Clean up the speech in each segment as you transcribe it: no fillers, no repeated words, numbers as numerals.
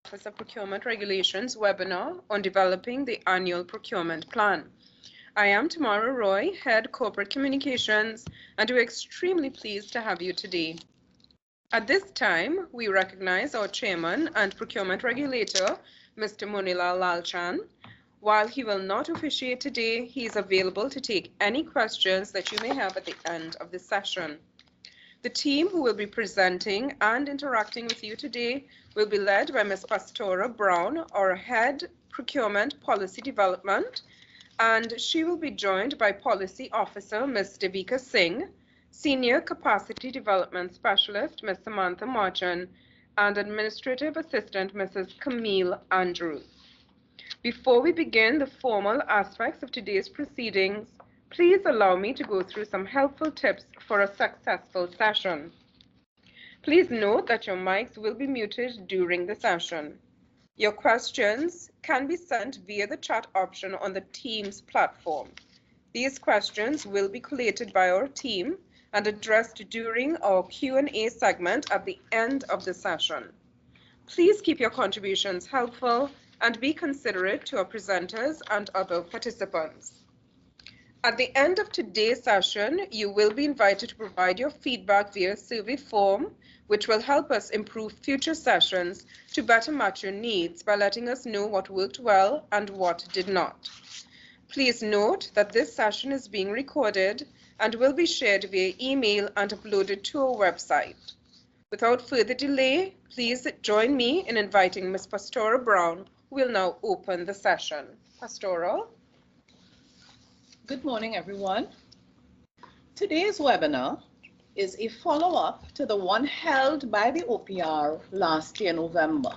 Office of Procurement Regulations webinar on developing the Annual Procurement Plan. I am Tamara Roy, Head Corporate Communications, and we're extremely pleased to have you today. At this time, we recognize our Chairman and Procurement Regulator, Mr. Monilal Lalchan. While he will not officiate today, he is available to take any questions that you may have at the end of the session. The team who will be presenting and interacting with you today will be led by Ms. Pastora Brown, our Head Procurement Policy Development, and she will be joined by Policy Officer Ms. Devika Singh, Senior Capacity Development Specialist Ms. Samantha Marchan, and Administrative Assistant Mrs. Camille Andrews. Before we begin the formal aspects of today's proceedings, please allow me to go through some helpful tips for a successful session. Please note that your mics will be muted during the session. Your questions can be sent via the chat option on the Teams platform. These questions will be collated by our team and addressed during our Q&A segment at the end of the session. Please keep your contributions helpful and be considerate to our presenters and other participants. At the end of today's session, you will be invited to provide your feedback via survey form, which will help us improve future sessions to better match your needs by letting us know what worked well and what did not. Please note that this session is being recorded and will be shared via email and uploaded to our website. Without further delay, please join me in inviting Ms. Pastora Brown, who will now open the session. Pastora. Good morning, everyone. Today's webinar is a follow-up to the one held by the OPR last year, November.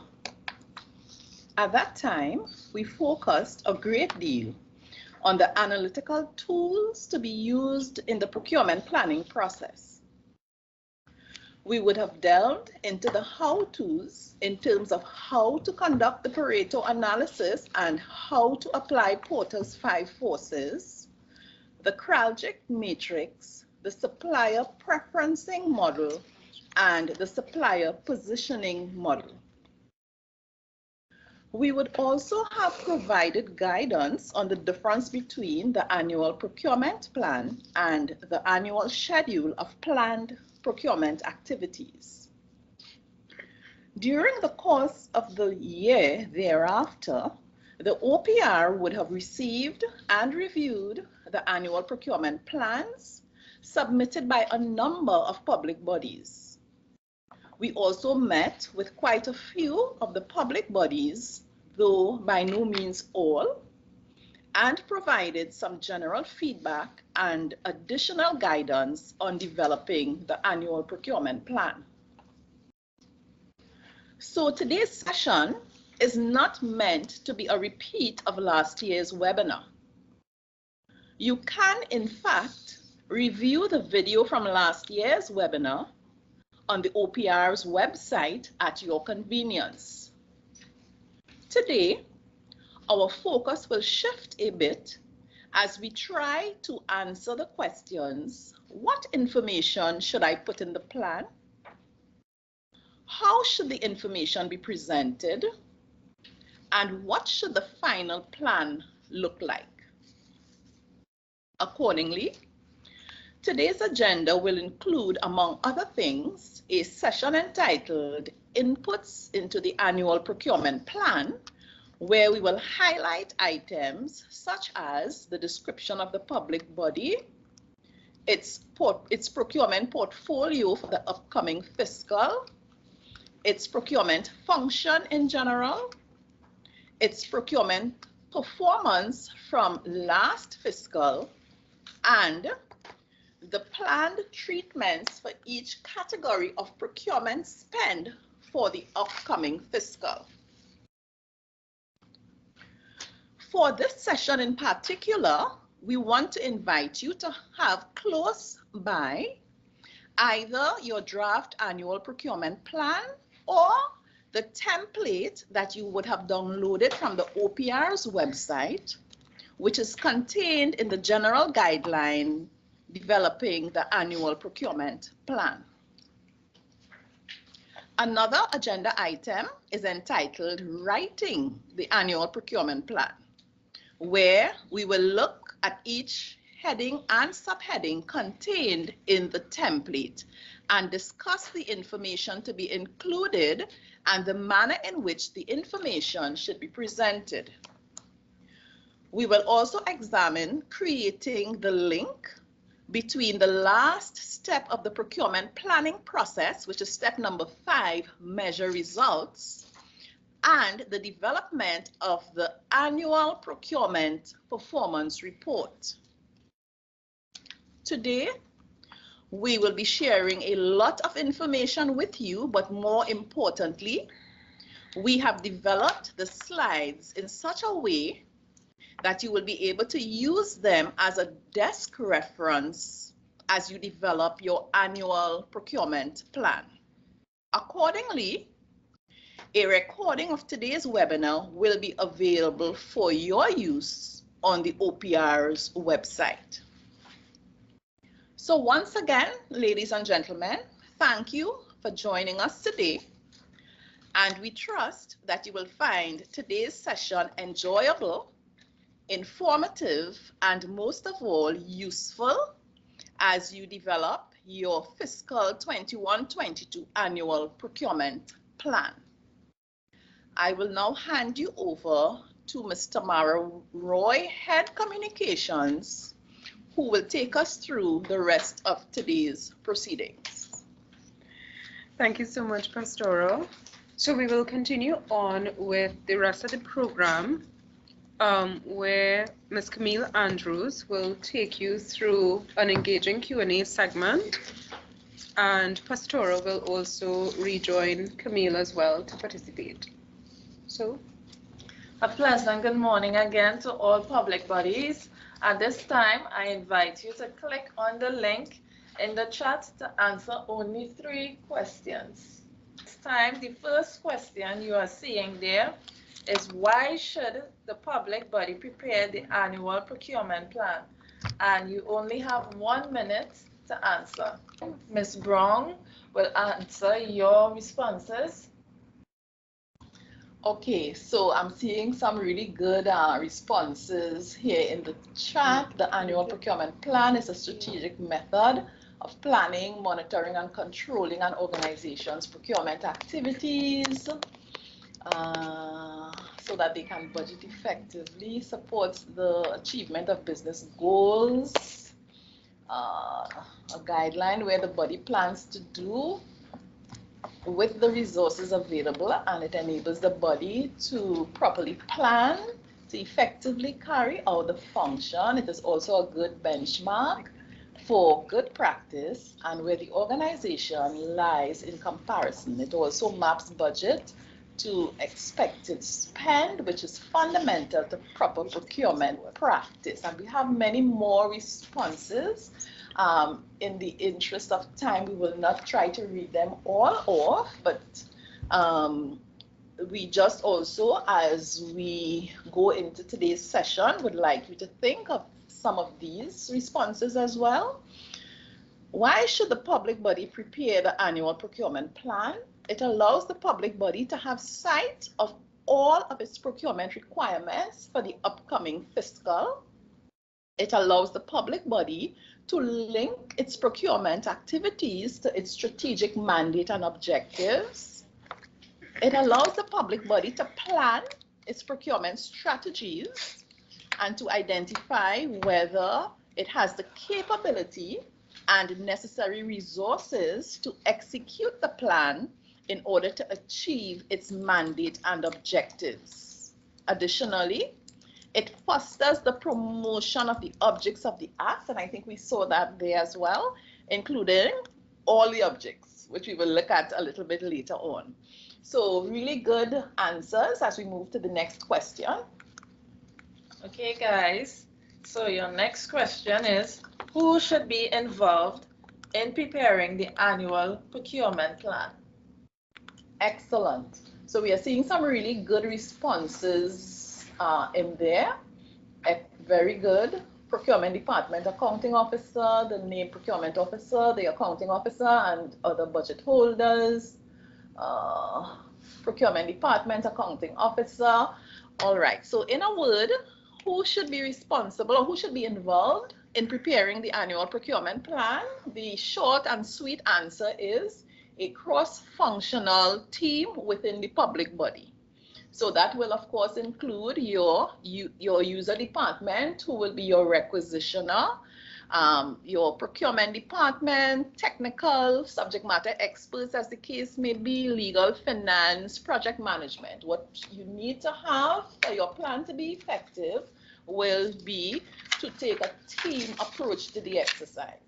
At that time, we focused a great deal on the analytical tools to be used in the procurement planning process. We would have delved into the how-tos in terms of how to conduct the Pareto analysis and how to apply Porter's 5 forces, the Kraljic matrix, the supplier preferencing model, and the supplier positioning model. We would also have provided guidance on the difference between the annual procurement plan and the annual schedule of planned procurement activities. During the course of the year thereafter, the OPR would have received and reviewed the annual procurement plans submitted by a number of public bodies. We also met with quite a few of the public bodies, though by no means all, and provided some general feedback and additional guidance on developing the annual procurement plan. So today's session is not meant to be a repeat of last year's webinar. You can, in fact, review the video from last year's webinar on the OPR's website at your convenience. Today, our focus will shift a bit as we try to answer the questions: what information should I put in the plan? How should the information be presented? And what should the final plan look like? Accordingly, today's agenda will include, among other things, a session entitled Inputs into the Annual Procurement Plan, where we will highlight items such as the description of the public body, its procurement portfolio for the upcoming fiscal, its procurement function in general, its procurement performance from last fiscal, and the planned treatments for each category of procurement spend for the upcoming fiscal. For this session in particular, we want to invite you to have close by either your draft annual procurement plan or the template that you would have downloaded from the OPR's website, which is contained in the general guideline developing the annual procurement plan. Another agenda item is entitled Writing the Annual Procurement Plan, where we will look at each heading and subheading contained in the template and discuss the information to be included and the manner in which the information should be presented. We will also examine creating the link between the last step of the procurement planning process, which is step number 5, measure results, and the development of the annual procurement performance report. Today, we will be sharing a lot of information with you, but more importantly, we have developed the slides in such a way that you will be able to use them as a desk reference as you develop your annual procurement plan. Accordingly, a recording of today's webinar will be available for your use on the OPR's website. So once again, ladies and gentlemen, thank you for joining us today. And we trust that you will find today's session enjoyable, informative, and most of all, useful as you develop your fiscal 21-22 annual procurement plan. I will now hand you over to Ms. Tamara Roy, Head Communications, who will take us through the rest of today's proceedings. Thank you so much, Pastora. So we will continue on with the rest of the program, where Ms. Camille Andrews will take you through an engaging Q&A segment, and Pastora will also rejoin Camille as well to participate. So, a pleasant good morning again to all public bodies. At this time, I invite you to click on the link in the chat to answer only 3 questions. This time, the first question you are seeing there is, why should the public body prepare the annual procurement plan? And you only have 1 minute to answer. Ms. Brown will answer your responses. Okay, so I'm seeing some really good responses here in the chat. The annual procurement plan is a strategic method of planning, monitoring, and controlling an organization's procurement activities so that they can budget effectively, supports the achievement of business goals, a guideline where the body plans to do with the resources available, and it enables the body to properly plan to effectively carry out the function. It is also a good benchmark for good practice and where the organization lies in comparison. It also maps budget to expected spend, which is fundamental to proper procurement practice. And we have many more responses. In the interest of time, we will not try to read them all off, but we just also, as we go into today's session, would like you to think of some of these responses as well. Why should the public body prepare the annual procurement plan? It allows the public body to have sight of all of its procurement requirements for the upcoming fiscal. It allows the public body to link its procurement activities to its strategic mandate and objectives. It allows the public body to plan its procurement strategies and to identify whether it has the capability and necessary resources to execute the plan in order to achieve its mandate and objectives. Additionally, it fosters the promotion of the objects of the Act, and I think we saw that there as well, including all the objects, which we will look at a little bit later on. So really good answers as we move to the next question. Okay, guys, so your next question is, who should be involved in preparing the annual procurement plan? Excellent. So we are seeing some really good responses in there. Very good. Procurement Department Accounting Officer, the named Procurement Officer, the Accounting Officer, and other budget holders. Procurement Department, Accounting Officer. All right, so in a word, who should be responsible or who should be involved in preparing the annual procurement plan? The short and sweet answer is a cross-functional team within the public body. So that will of course include your user department, who will be your requisitioner, your procurement department, technical, subject matter experts as the case may be, legal, finance, project management. What you need to have for your plan to be effective will be to take a team approach to the exercise.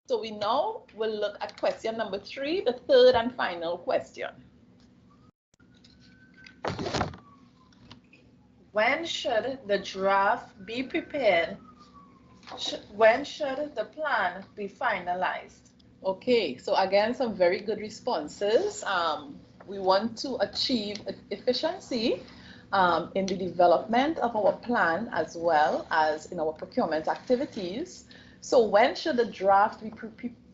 So we now will look at question number 3, the third and final question. When should the draft be prepared? When should the plan be finalized? Okay, so again, some very good responses. We want to achieve efficiency in the development of our plan as well as in our procurement activities. So when should the draft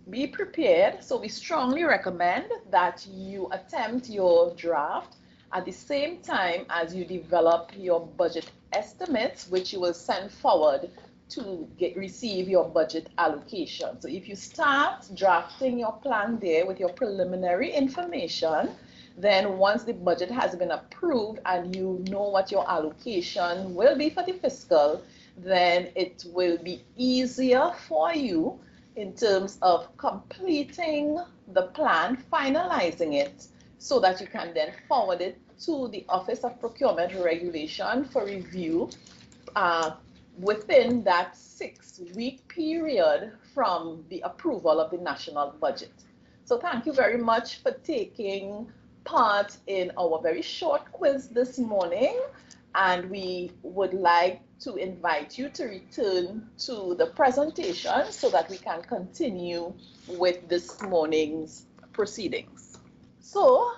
be prepared? So we strongly recommend that you attempt your draft at the same time as you develop your budget estimates, which you will send forward to receive your budget allocation. So if you start drafting your plan there with your preliminary information, then once the budget has been approved and you know what your allocation will be for the fiscal, then it will be easier for you in terms of completing the plan, finalizing it, so that you can then forward it to the Office of Procurement Regulation for review within that 6-week period from the approval of the national budget. So thank you very much for taking part in our very short quiz this morning, and we would like to invite you to return to the presentation so that we can continue with this morning's proceedings. So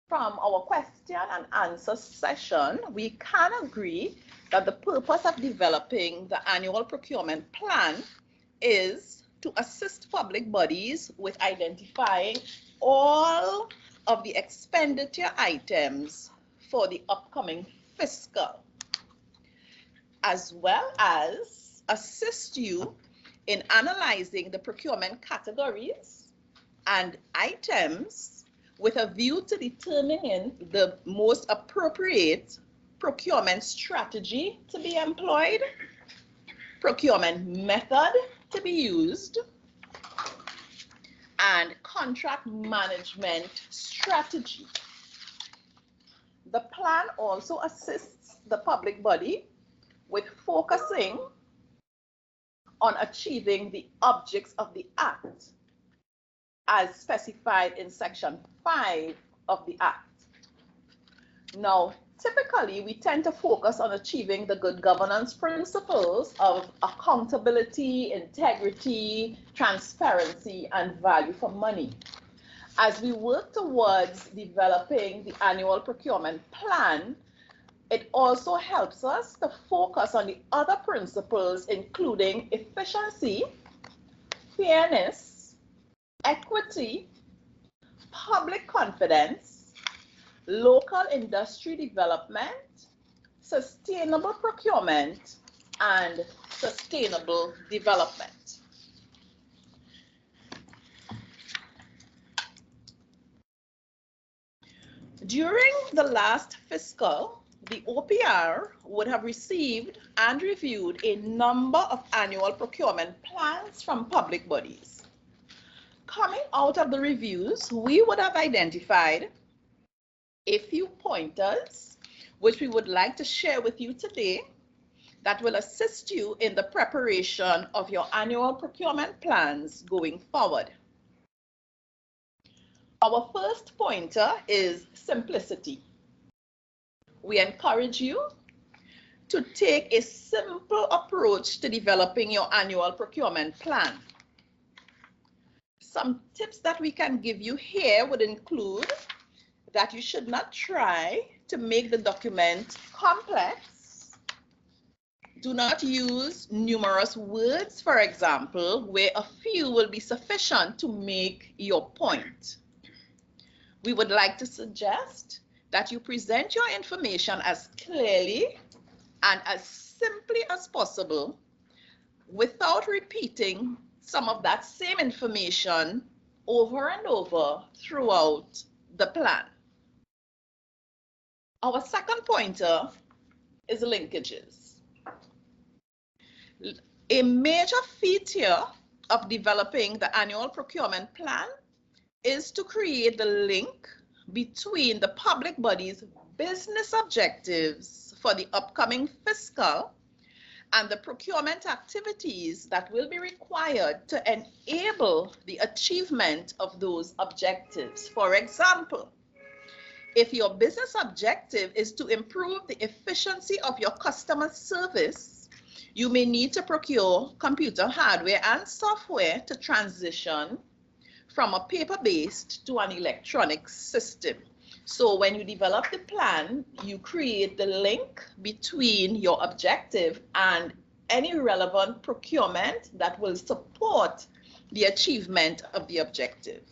from our question and answer session, we can agree that the purpose of developing the annual procurement plan is to assist public bodies with identifying all of the expenditure items for the upcoming fiscal, as well as assist you in analyzing the procurement categories and items with a view to determining the most appropriate procurement strategy to be employed, procurement method to be used, and contract management strategy. The plan also assists the public body with focusing on achieving the objects of the Act as specified in Section 5 of the Act. Now, typically, we tend to focus on achieving the good governance principles of accountability, integrity, transparency, and value for money. As we work towards developing the annual procurement plan, it also helps us to focus on the other principles, including efficiency, fairness, equity, public confidence, local industry development, sustainable procurement, and sustainable development. During the last fiscal, the OPR would have received and reviewed a number of annual procurement plans from public bodies. Coming out of the reviews, we would have identified a few pointers which we would like to share with you today that will assist you in the preparation of your annual procurement plans going forward. Our first pointer is simplicity. We encourage you to take a simple approach to developing your annual procurement plan. Some tips that we can give you here would include that you should not try to make the document complex. Do not use numerous words, for example, where a few will be sufficient to make your point. we would like to suggest that you present your information as clearly and as simply as possible without repeating some of that same information over and over throughout the plan. Our second pointer is linkages. A major feature of developing the annual procurement plan is to create the link between the public body's business objectives for the upcoming fiscal and the procurement activities that will be required to enable the achievement of those objectives. For example, if your business objective is to improve the efficiency of your customer service, you may need to procure computer hardware and software to transition from a paper-based to an electronic system. So when you develop the plan, you create the link between your objective and any relevant procurement that will support the achievement of the objective.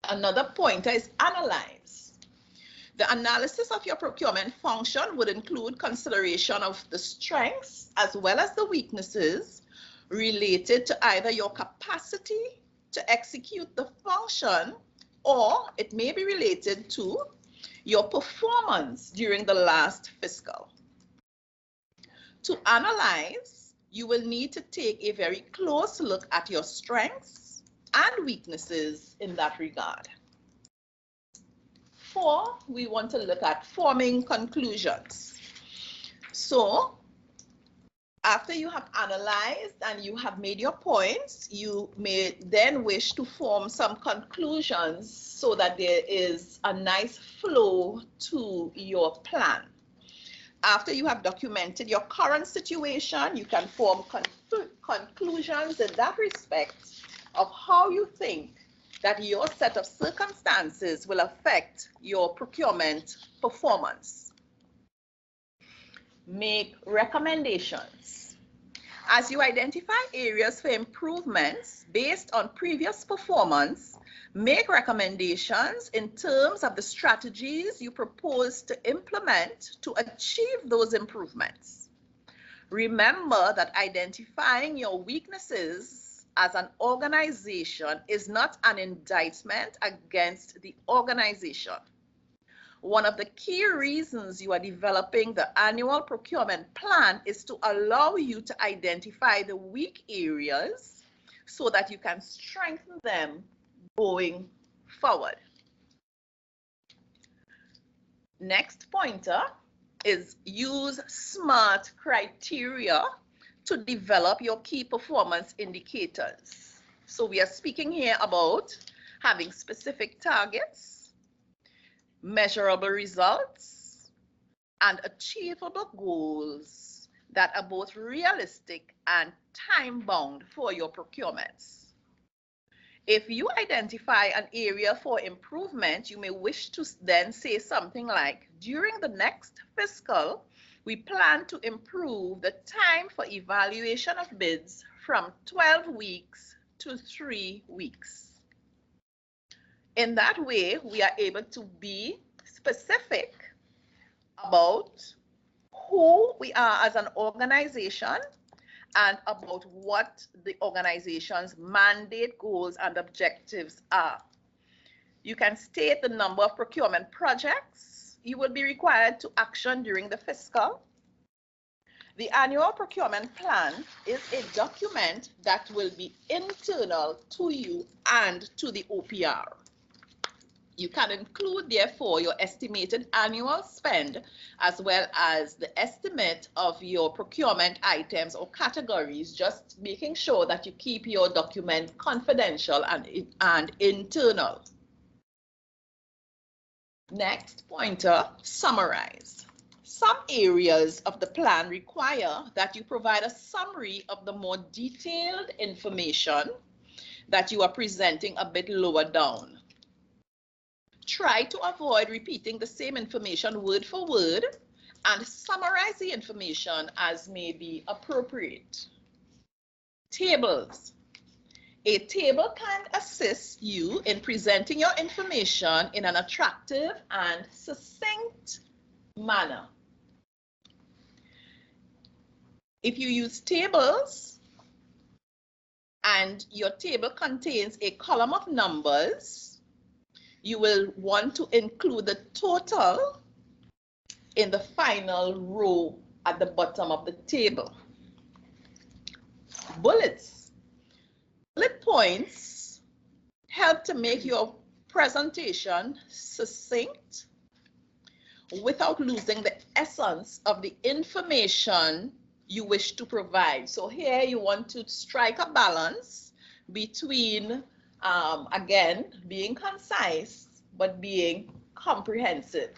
Another pointer is analyze. The analysis of your procurement function would include consideration of the strengths as well as the weaknesses related to either your capacity to execute the function, or it may be related to your performance during the last fiscal. To analyze, you will need to take a very close look at your strengths and weaknesses in that regard. 4, we want to look at forming conclusions. So, after you have analyzed and you have made your points, you may then wish to form some conclusions so that there is a nice flow to your plan. After you have documented your current situation, you can form conclusions in that respect of how you think that your set of circumstances will affect your procurement performance. Make recommendations. As you identify areas for improvements based on previous performance, make recommendations in terms of the strategies you propose to implement to achieve those improvements. Remember that identifying your weaknesses as an organization is not an indictment against the organization. One of the key reasons you are developing the annual procurement plan is to allow you to identify the weak areas so that you can strengthen them going forward. Next pointer is use SMART criteria to develop your key performance indicators. So we are speaking here about having specific targets, measurable results, and achievable goals that are both realistic and time-bound for your procurements. If you identify an area for improvement, you may wish to then say something like, during the next fiscal, we plan to improve the time for evaluation of bids from 12 weeks to 3 weeks. In that way, we are able to be specific about who we are as an organization and about what the organization's mandate, goals, and objectives are. You can state the number of procurement projects you will be required to action during the fiscal. The annual procurement plan is a document that will be internal to you and to the OPR. You can include, therefore, your estimated annual spend as well as the estimate of your procurement items or categories, just making sure that you keep your document confidential and internal. Next pointer, summarize. Some areas of the plan require that you provide a summary of the more detailed information that you are presenting a bit lower down. Try to avoid repeating the same information word for word and summarize the information as may be appropriate. Tables. A table can assist you in presenting your information in an attractive and succinct manner. If you use tables and your table contains a column of numbers, you will want to include the total in the final row at the bottom of the table. Bullets. Bullet points help to make your presentation succinct without losing the essence of the information you wish to provide. So here you want to strike a balance between, again, being concise, but being comprehensive.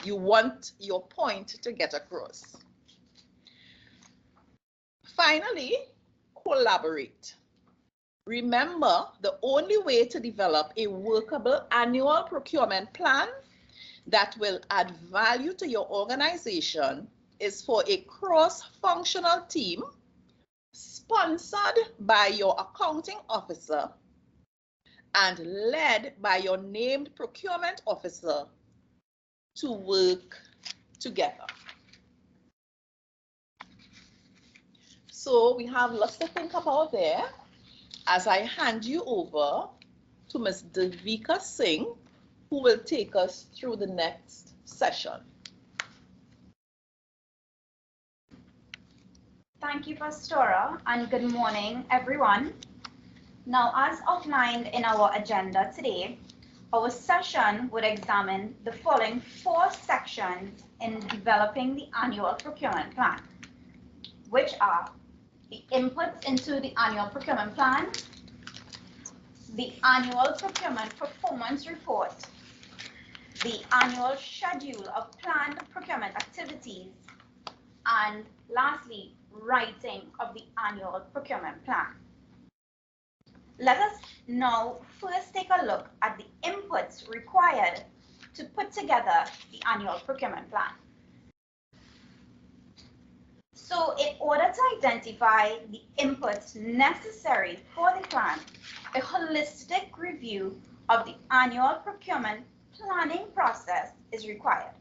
You want your point to get across. Finally, collaborate. Remember, the only way to develop a workable annual procurement plan that will add value to your organization is for a cross-functional team sponsored by your accounting officer and led by your named procurement officer to work together. So we have lots to think about there as I hand you over to Ms. Devika Singh, who will take us through the next session. Thank you, Pastora, and good morning, everyone. Now, as outlined in our agenda today, our session would examine the following 4 sections in developing the annual procurement plan, which are the inputs into the annual procurement plan, the annual procurement performance report, the annual schedule of planned procurement activities, and lastly, writing of the annual procurement plan. Let us now first take a look at the inputs required to put together the annual procurement plan. So in order to identify the inputs necessary for the plan, a holistic review of the annual procurement planning process is required.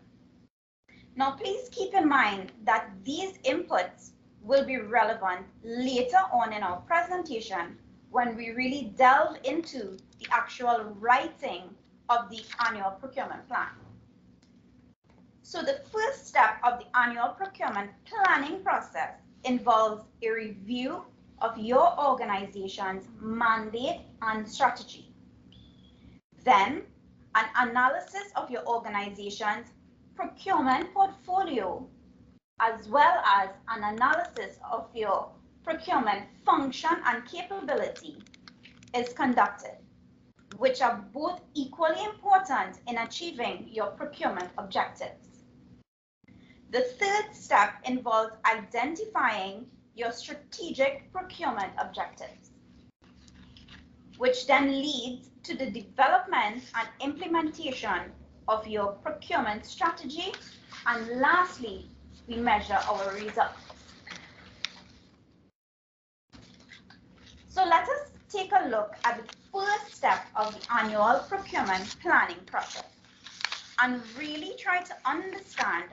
Now, please keep in mind that these inputs will be relevant later on in our presentation when we really delve into the actual writing of the annual procurement plan. So the first step of the annual procurement planning process involves a review of your organization's mandate and strategy. Then, an analysis of your organization's procurement portfolio, as well as an analysis of your procurement function and capability is conducted, which are both equally important in achieving your procurement objectives. The third step involves identifying your strategic procurement objectives, which then leads to the development and implementation of your procurement strategy, and lastly, we measure our results. So let us take a look at the first step of the annual procurement planning process and really try to understand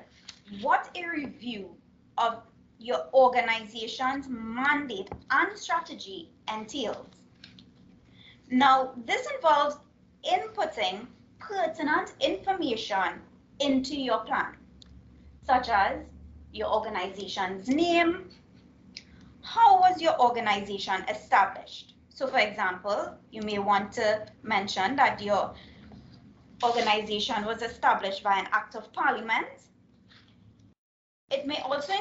what a review of your organization's mandate and strategy entails. Now, this involves inputting pertinent information into your plan, such as your organization's name, how was your organization established? So for example, you may want to mention that your organization was established by an act of parliament. It may also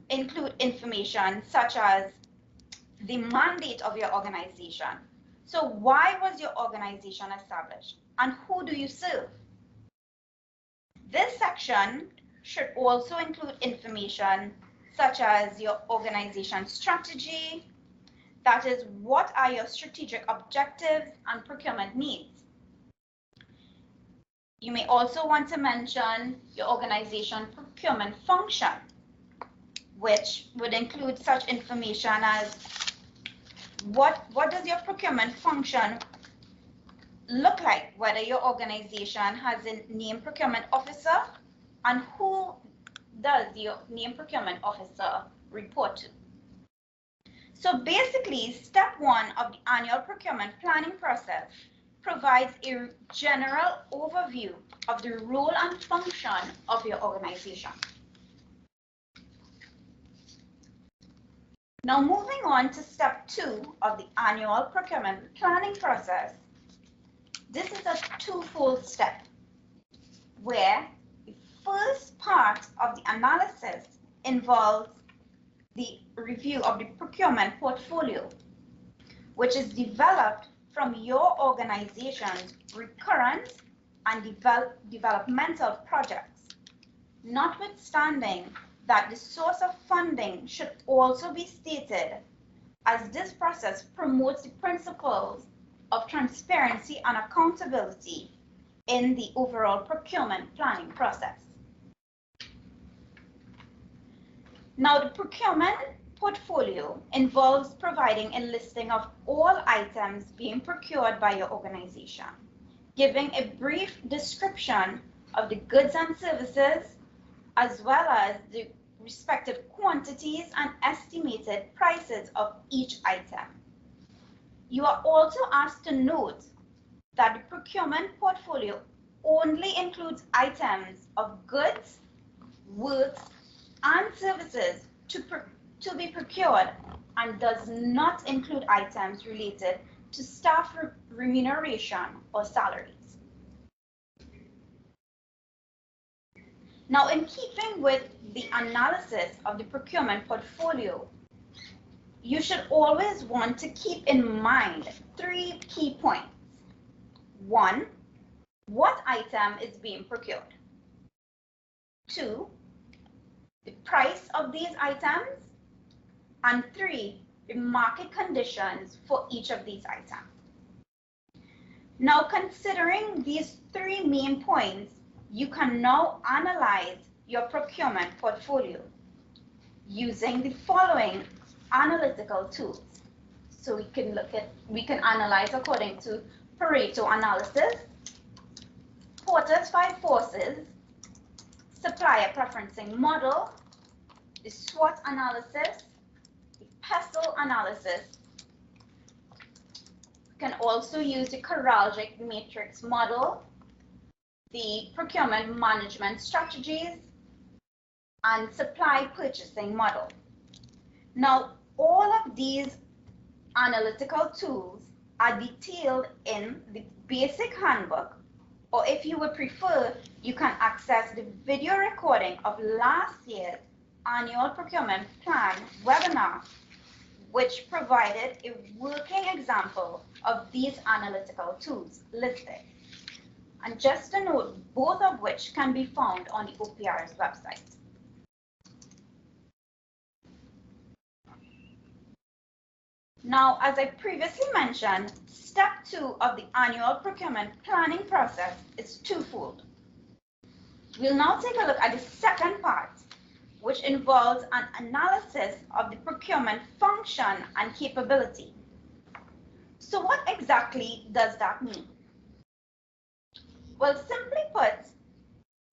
include information such as the mandate of your organization. So why was your organization established and who do you serve? This section should also include information such as your organization strategy, that is, what are your strategic objectives and procurement needs. You may also want to mention your organization procurement function, which would include such information as what does your procurement function look like, whether your organization has a named procurement officer, and who does your named procurement officer report to. So basically, step 1 of the annual procurement planning process provides a general overview of the role and function of your organization. Now moving on to step 2 of the annual procurement planning process. This is a twofold step where the first part of the analysis involves the review of the procurement portfolio, which is developed from your organization's recurrent and developmental projects, notwithstanding that the source of funding should also be stated, as this process promotes the principles of transparency and accountability in the overall procurement planning process. Now, the procurement portfolio involves providing a listing of all items being procured by your organization, giving a brief description of the goods and services, as well as the respective quantities and estimated prices of each item. You are also asked to note that the procurement portfolio only includes items of goods, works, and services to be procured, and does not include items related to staff remuneration or salaries. Now, in keeping with the analysis of the procurement portfolio, you should always want to keep in mind 3 key points. 1, what item is being procured? 2, the price of these items, and 3, the market conditions for each of these items. Now, considering these 3 main points, you can now analyze your procurement portfolio using the following analytical tools. So we can analyze according to Pareto analysis, Porter's 5 forces, supplier preferencing model, the SWOT analysis, the PESTLE analysis. You can also use the Chiralgic matrix model, the procurement management strategies, and supply purchasing model. Now, all of these analytical tools are detailed in the basic handbook, or if you would prefer, you can access the video recording of last year's annual procurement plan webinar, which provided a working example of these analytical tools listed. And just a note, both of which can be found on the OPR's website. Now, as I previously mentioned, step 2 of the annual procurement planning process is twofold. We'll now take a look at the second part, which involves an analysis of the procurement function and capability. So what exactly does that mean? Well, simply put,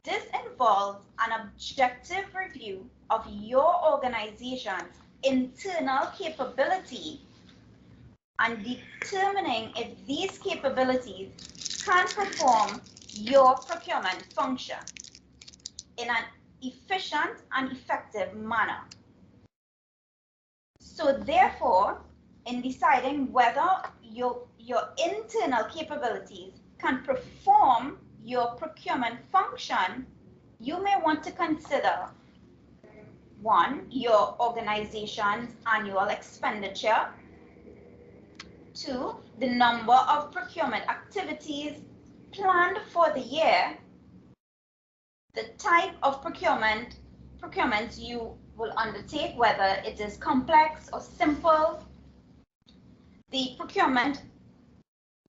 this involves an objective review of your organization's internal capability and determining if these capabilities can perform your procurement function in an efficient and effective manner. So therefore, in deciding whether your internal capabilities can perform your procurement function, you may want to consider 1, your organization's annual expenditure, 2, the number of procurement activities planned for the year, the type of procurements you will undertake, whether it is complex or simple, the procurement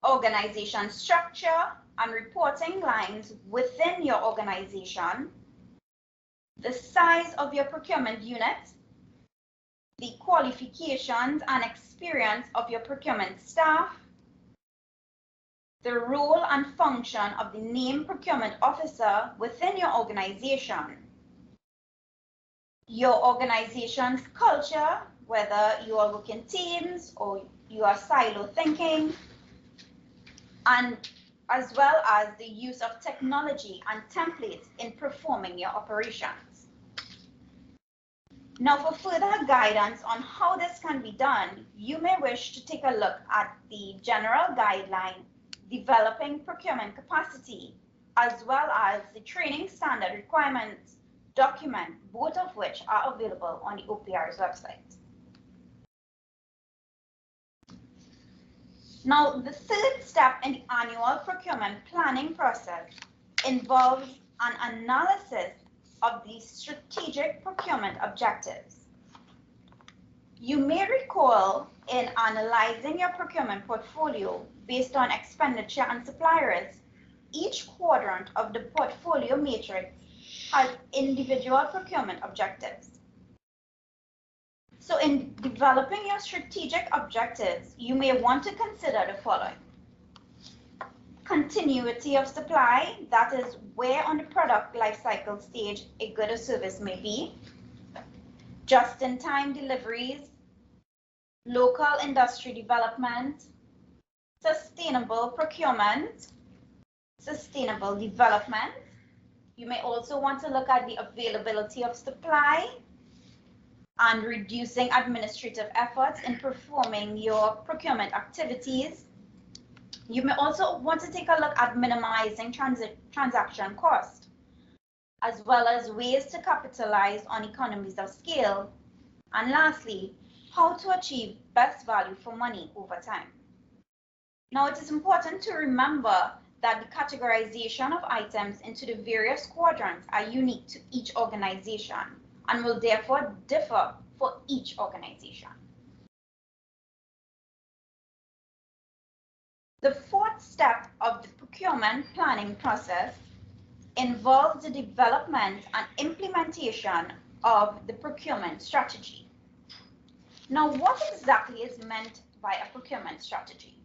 organization structure and reporting lines within your organization, the size of your procurement unit, the qualifications and experience of your procurement staff, the role and function of the named procurement officer within your organization, your organization's culture, whether you are working teams or you are silo thinking, and as well as the use of technology and templates in performing your operations. Now, for further guidance on how this can be done, you may wish to take a look at the general guideline, Developing Procurement Capacity, as well as the Training Standard Requirements document, both of which are available on the OPR's website. Now, the third step in the annual procurement planning process involves an analysis of the strategic procurement objectives. You may recall in analyzing your procurement portfolio based on expenditure and suppliers, each quadrant of the portfolio matrix has individual procurement objectives. So in developing your strategic objectives, you may want to consider the following. Continuity of supply, that is where on the product lifecycle stage a good or service may be. Just-in-time deliveries, local industry development, sustainable procurement, sustainable development. You may also want to look at the availability of supply and reducing administrative efforts in performing your procurement activities. You may also want to take a look at minimizing transaction cost, as well as ways to capitalize on economies of scale. And lastly, how to achieve best value for money over time. Now, it is important to remember that the categorization of items into the various quadrants are unique to each organization and will therefore differ for each organization. The fourth step of the procurement planning process involves the development and implementation of the procurement strategy. Now, what exactly is meant by a procurement strategy?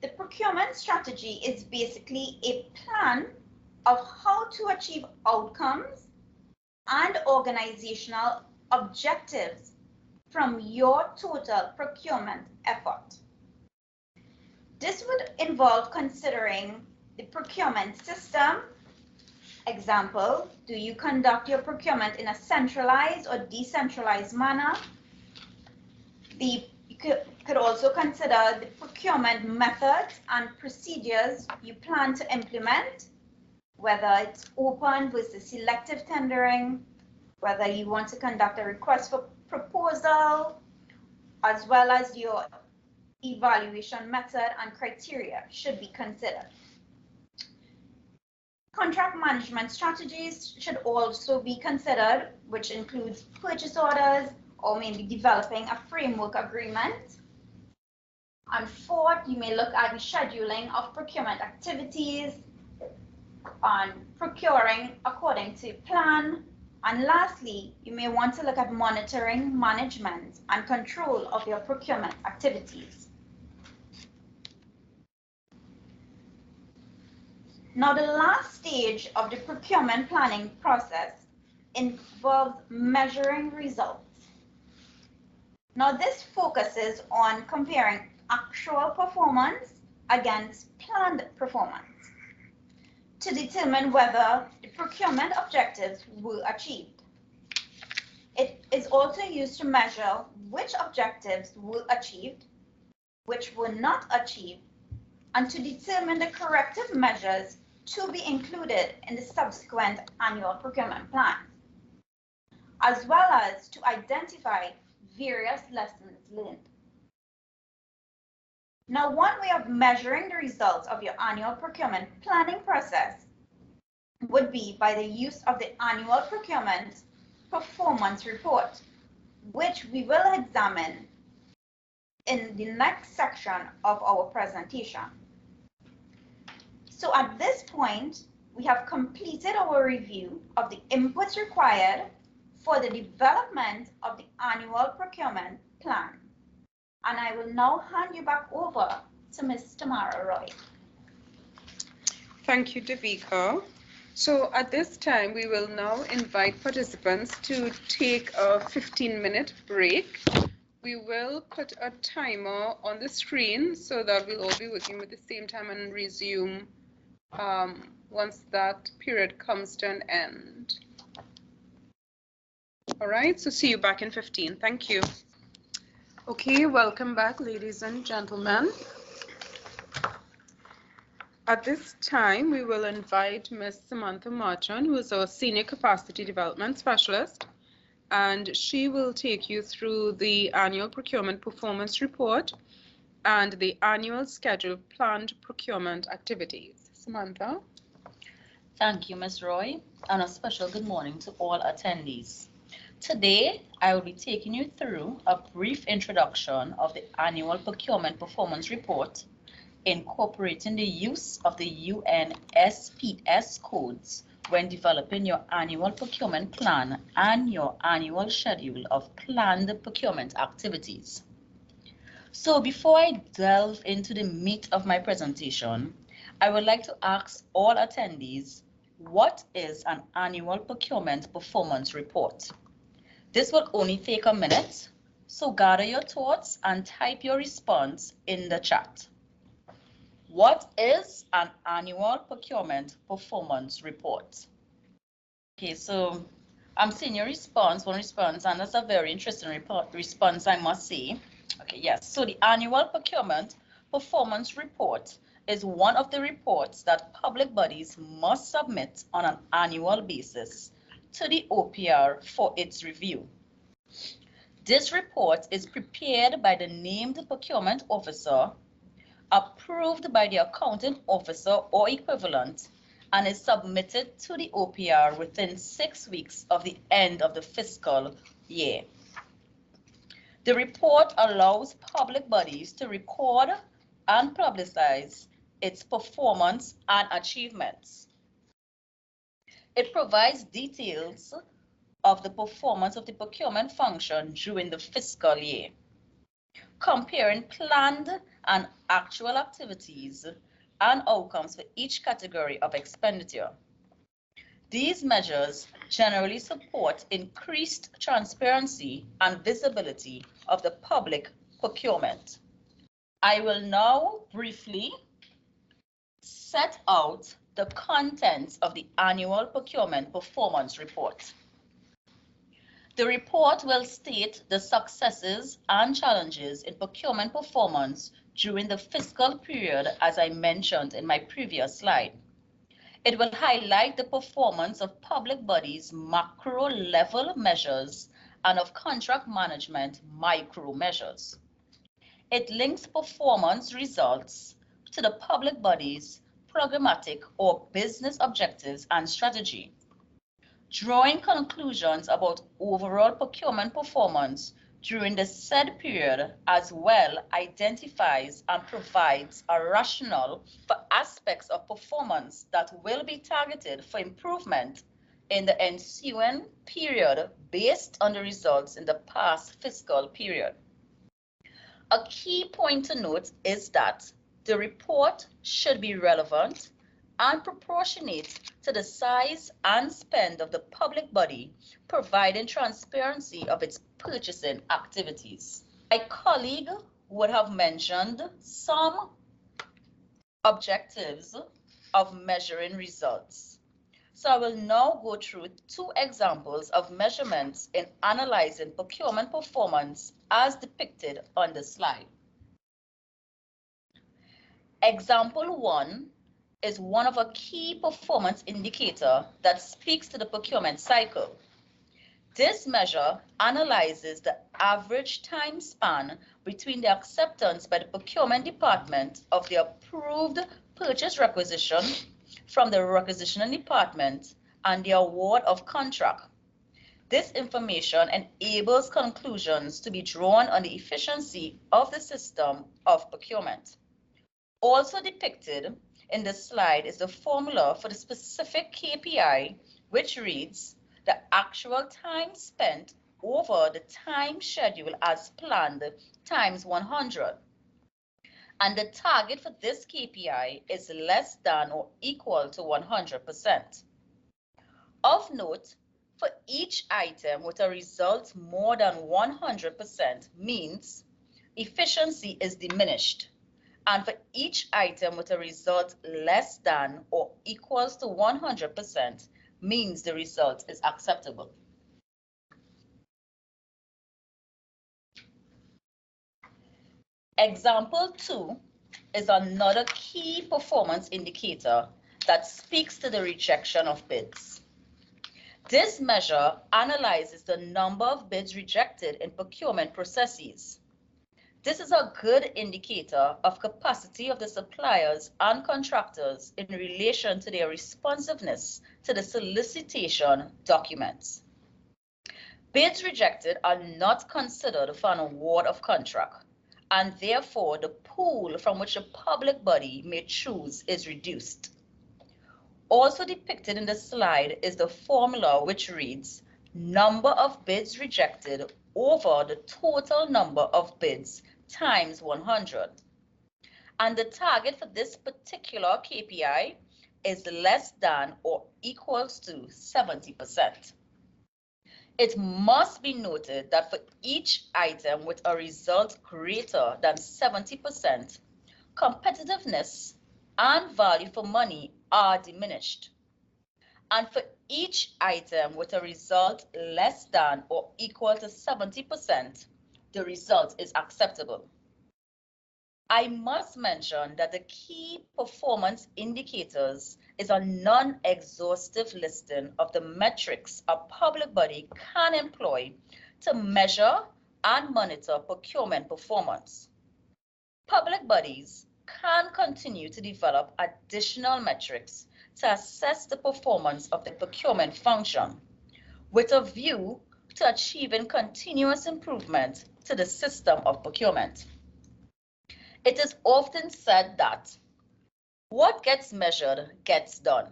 The procurement strategy is basically a plan of how to achieve outcomes and organizational objectives from your total procurement effort. This would involve considering the procurement system. Example, do you conduct your procurement in a centralized or decentralized manner? You could also consider the procurement methods and procedures you plan to implement, whether it's open versus selective tendering, whether you want to conduct a request for proposal, as well as your evaluation method and criteria should be considered. Contract management strategies should also be considered, which includes purchase orders or maybe developing a framework agreement. And fourth, you may look at the scheduling of procurement activities, on procuring according to plan. And lastly, you may want to look at monitoring, management, and control of your procurement activities. Now, the last stage of the procurement planning process involves measuring results. Now, this focuses on comparing actual performance against planned performance to determine whether the procurement objectives were achieved. It is also used to measure which objectives were achieved, which were not achieved, and to determine the corrective measures to be included in the subsequent annual procurement plan, as well as to identify various lessons learned. Now, one way of measuring the results of your annual procurement planning process would be by the use of the Annual Procurement Performance Report, which we will examine in the next section of our presentation. So at this point, we have completed our review of the inputs required for the development of the Annual Procurement Plan. And I will now hand you back over to Ms. Tamara Roy. Thank you, Devika. So at this time, we will now invite participants to take a 15-minute break. We will put a timer on the screen so that we'll all be working with the same time and resume once that period comes to an end. All right, so see you back in 15. Thank you. Okay, welcome back, ladies and gentlemen. At this time, we will invite Ms. Samantha Marchan, who is our Senior Capacity Development Specialist, and she will take you through the Annual Procurement Performance Report and the Annual Scheduled Planned Procurement Activities. Samantha. Thank you, Ms. Roy, and a special good morning to all attendees. Today, I will be taking you through a brief introduction of the Annual Procurement Performance Report, incorporating the use of the Unsps Codes when developing your annual procurement plan and your annual schedule of planned procurement activities. So before I delve into the meat of my presentation, I would like to ask all attendees, what is an annual procurement performance report? This will only take a minute, so gather your thoughts and type your response in the chat. What is an annual procurement performance report? Okay, so I'm seeing your response, one response, and that's a very interesting response, I must say. Okay, yes, so the annual procurement performance report is one of the reports that public bodies must submit on an annual basis to the OPR for its review. This report is prepared by the named procurement officer, approved by the accounting officer or equivalent, and is submitted to the OPR within 6 weeks of the end of the fiscal year. The report allows public bodies to record and publicize its performance and achievements. It provides details of the performance of the procurement function during the fiscal year, comparing planned and actual activities and outcomes for each category of expenditure. These measures generally support increased transparency and visibility of the public procurement. I will now briefly set out the contents of the Annual Procurement Performance Report. The report will state the successes and challenges in procurement performance during the fiscal period, as I mentioned in my previous slide. It will highlight the performance of public bodies' macro-level measures and of contract management micro measures. It links performance results to the public body's programmatic or business objectives and strategy. Drawing conclusions about overall procurement performance during the said period as well identifies and provides a rationale for aspects of performance that will be targeted for improvement in the ensuing period based on the results in the past fiscal period. A key point to note is that the report should be relevant and proportionate to the size and spend of the public body, providing transparency of its purchasing activities. My colleague would have mentioned some objectives of measuring results. So I will now go through 2 examples of measurements in analyzing procurement performance as depicted on the slide. Example 1 is one of a key performance indicator that speaks to the procurement cycle. This measure analyzes the average time span between the acceptance by the procurement department of the approved purchase requisition from the requisitioning department and the award of contract. This information enables conclusions to be drawn on the efficiency of the system of procurement. Also depicted in the slide is the formula for the specific KPI, which reads, the actual time spent over the time schedule as planned times 100. And the target for this KPI is less than or equal to 100%. Of note, for each item with a result more than 100% means efficiency is diminished. And for each item with a result less than or equals to 100% means the result is acceptable. Example 2 is another key performance indicator that speaks to the rejection of bids. This measure analyzes the number of bids rejected in procurement processes. This is a good indicator of capacity of the suppliers and contractors in relation to their responsiveness to the solicitation documents. Bids rejected are not considered for an award of contract, and therefore the pool from which a public body may choose is reduced. Also depicted in the slide is the formula which reads number of bids rejected over the total number of bids times 100. And the target for this particular KPI is less than or equals to 70%. It must be noted that for each item with a result greater than 70%, competitiveness and value for money are diminished. And for each item with a result less than or equal to 70%, the result is acceptable. I must mention that the key performance indicators is a non-exhaustive listing of the metrics a public body can employ to measure and monitor procurement performance. Public bodies can continue to develop additional metrics to assess the performance of the procurement function with a view to achieving continuous improvement to the system of procurement. It is often said that what gets measured gets done.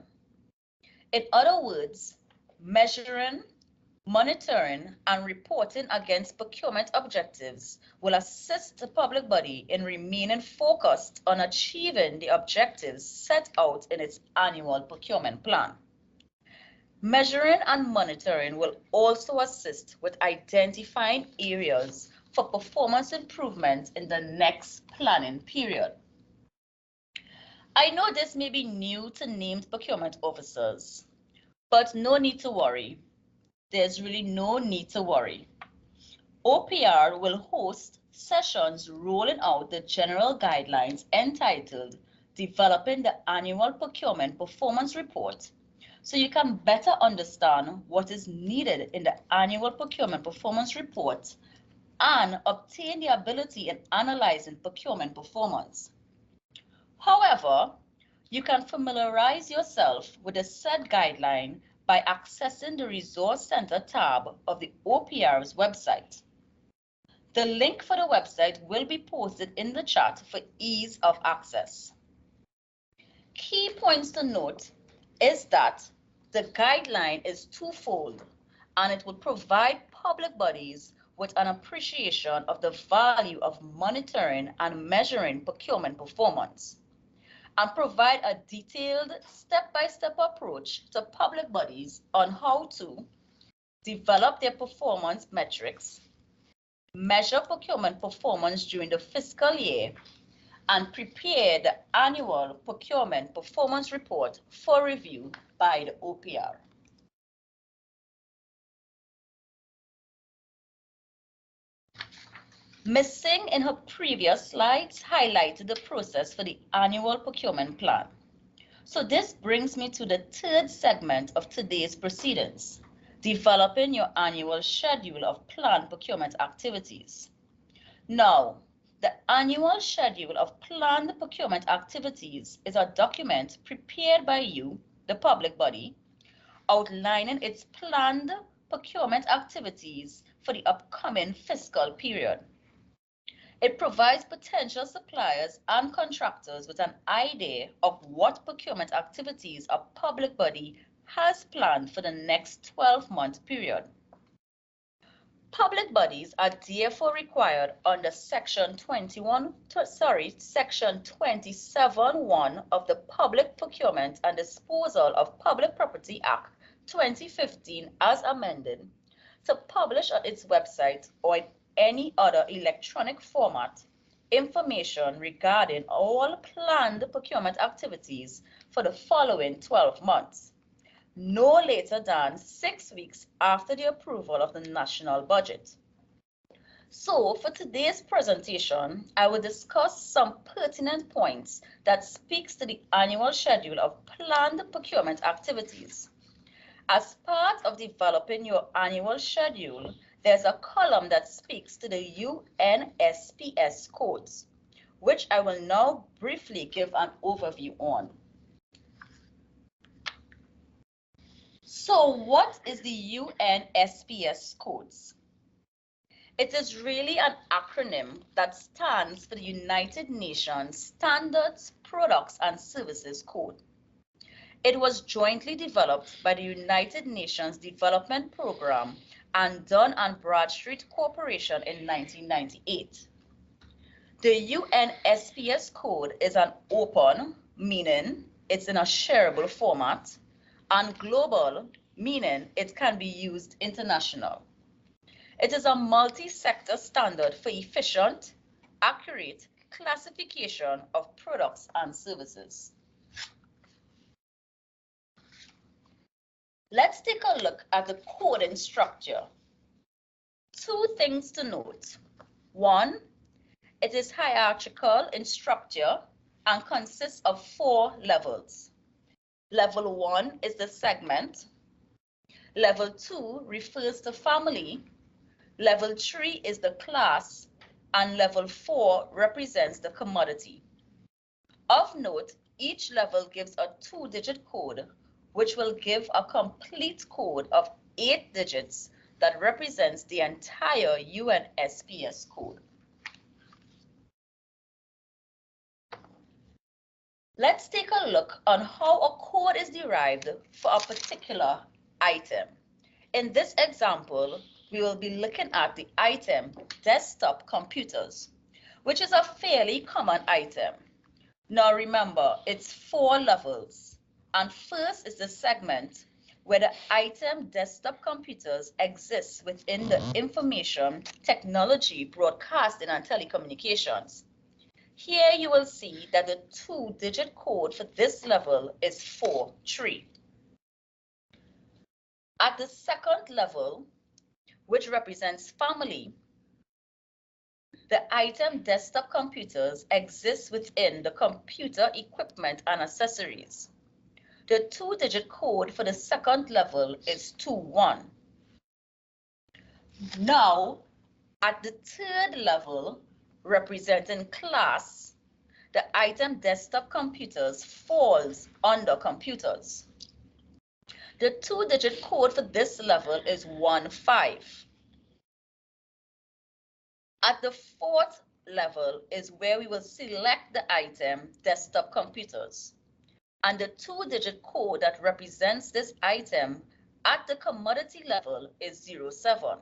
In other words, measuring, monitoring, and reporting against procurement objectives will assist the public body in remaining focused on achieving the objectives set out in its annual procurement plan. Measuring and monitoring will also assist with identifying areas for performance improvement in the next planning period. I know this may be new to named procurement officers, but no need to worry. There's really no need to worry. OPR will host sessions rolling out the general guidelines entitled Developing the Annual Procurement Performance Report, so you can better understand what is needed in the Annual Procurement Performance Report and obtain the ability in analyzing procurement performance. However, you can familiarize yourself with the said guideline by accessing the Resource Center tab of the OPR's website. The link for the website will be posted in the chat for ease of access. Key points to note is that the guideline is twofold, and it will provide public bodies with an appreciation of the value of monitoring and measuring procurement performance, and provide a detailed step-by-step approach to public bodies on how to develop their performance metrics, measure procurement performance during the fiscal year, and prepare the annual procurement performance report for review by the OPR. Ms. Singh in her previous slides highlighted the process for the annual procurement plan. So this brings me to the third segment of today's proceedings, developing your annual schedule of planned procurement activities. Now, the annual schedule of planned procurement activities is a document prepared by you, the public body, outlining its planned procurement activities for the upcoming fiscal period. It provides potential suppliers and contractors with an idea of what procurement activities a public body has planned for the next 12-month period. Public bodies are therefore required under Section 27(1) of the Public Procurement and Disposal of Public Property Act 2015 as amended to publish on its website or in any other electronic format information regarding all planned procurement activities for the following 12 months. No later than 6 weeks after the approval of the national budget. So for today's presentation, I will discuss some pertinent points that speaks to the annual schedule of planned procurement activities. As part of developing your annual schedule, there's a column that speaks to the Unsps codes, which I will now briefly give an overview on. So what is the Unsps codes? It is really an acronym that stands for the United Nations Standards, Products and Services Code. It was jointly developed by the United Nations Development Programme and Dun & Bradstreet Corporation in 1998. The Unsps code is an open, meaning it's in a shareable format, and global, meaning it can be used international. It is a multi-sector standard for efficient, accurate classification of products and services. Let's take a look at the coding structure. 2 things to note. 1, it is hierarchical in structure and consists of 4 levels. Level 1 is the segment. Level 2 refers to family. Level 3 is the class. And level 4 represents the commodity. Of note, each level gives a 2-digit code, which will give a complete code of 8 digits that represents the entire Unsps code. Let's take a look on how a code is derived for a particular item. In this example, we will be looking at the item desktop computers, which is a fairly common item. Now remember, it's 4 levels, and first is the segment where the item desktop computers exists within the information technology, broadcasting and telecommunications. Here you will see that the 2-digit code for this level is 43. At the second level, which represents family, the item desktop computers exist within the computer equipment and accessories. The 2-digit code for the second level is 21. Now, at the third level, representing class, the item desktop computers falls under computers. The 2-digit code for this level is 15. At the 4th level is where we will select the item desktop computers. And the 2-digit code that represents this item at the commodity level is 07.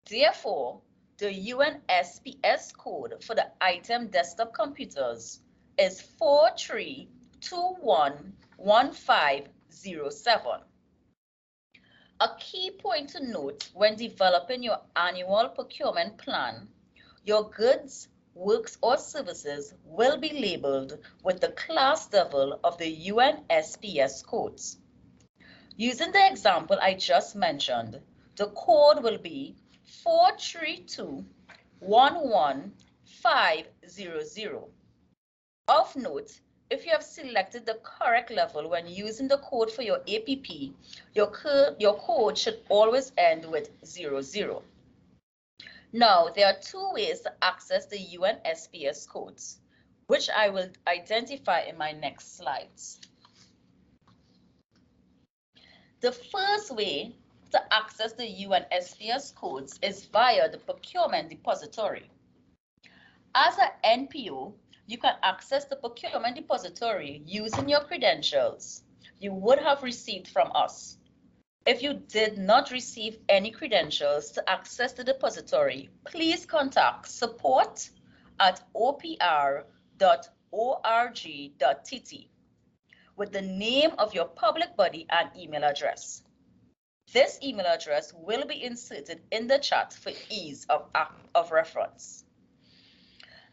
Therefore, the Unsps code for the item desktop computers is 43211507. A key point to note when developing your annual procurement plan, your goods, works or services will be labeled with the class level of the Unsps codes. Using the example I just mentioned, the code will be 43211500. Of note, if you have selected the correct level when using the code for your APP, your code should always end with 00. Now, there are 2 ways to access the Unsps codes, which I will identify in my next slides. The first way to access the Unsps codes is via the Procurement Depository. As an NPO, you can access the Procurement Depository using your credentials, you would have received from us. If you did not receive any credentials to access the depository, please contact support@opr.org.tt with the name of your public body and email address. This email address will be inserted in the chat for ease of reference.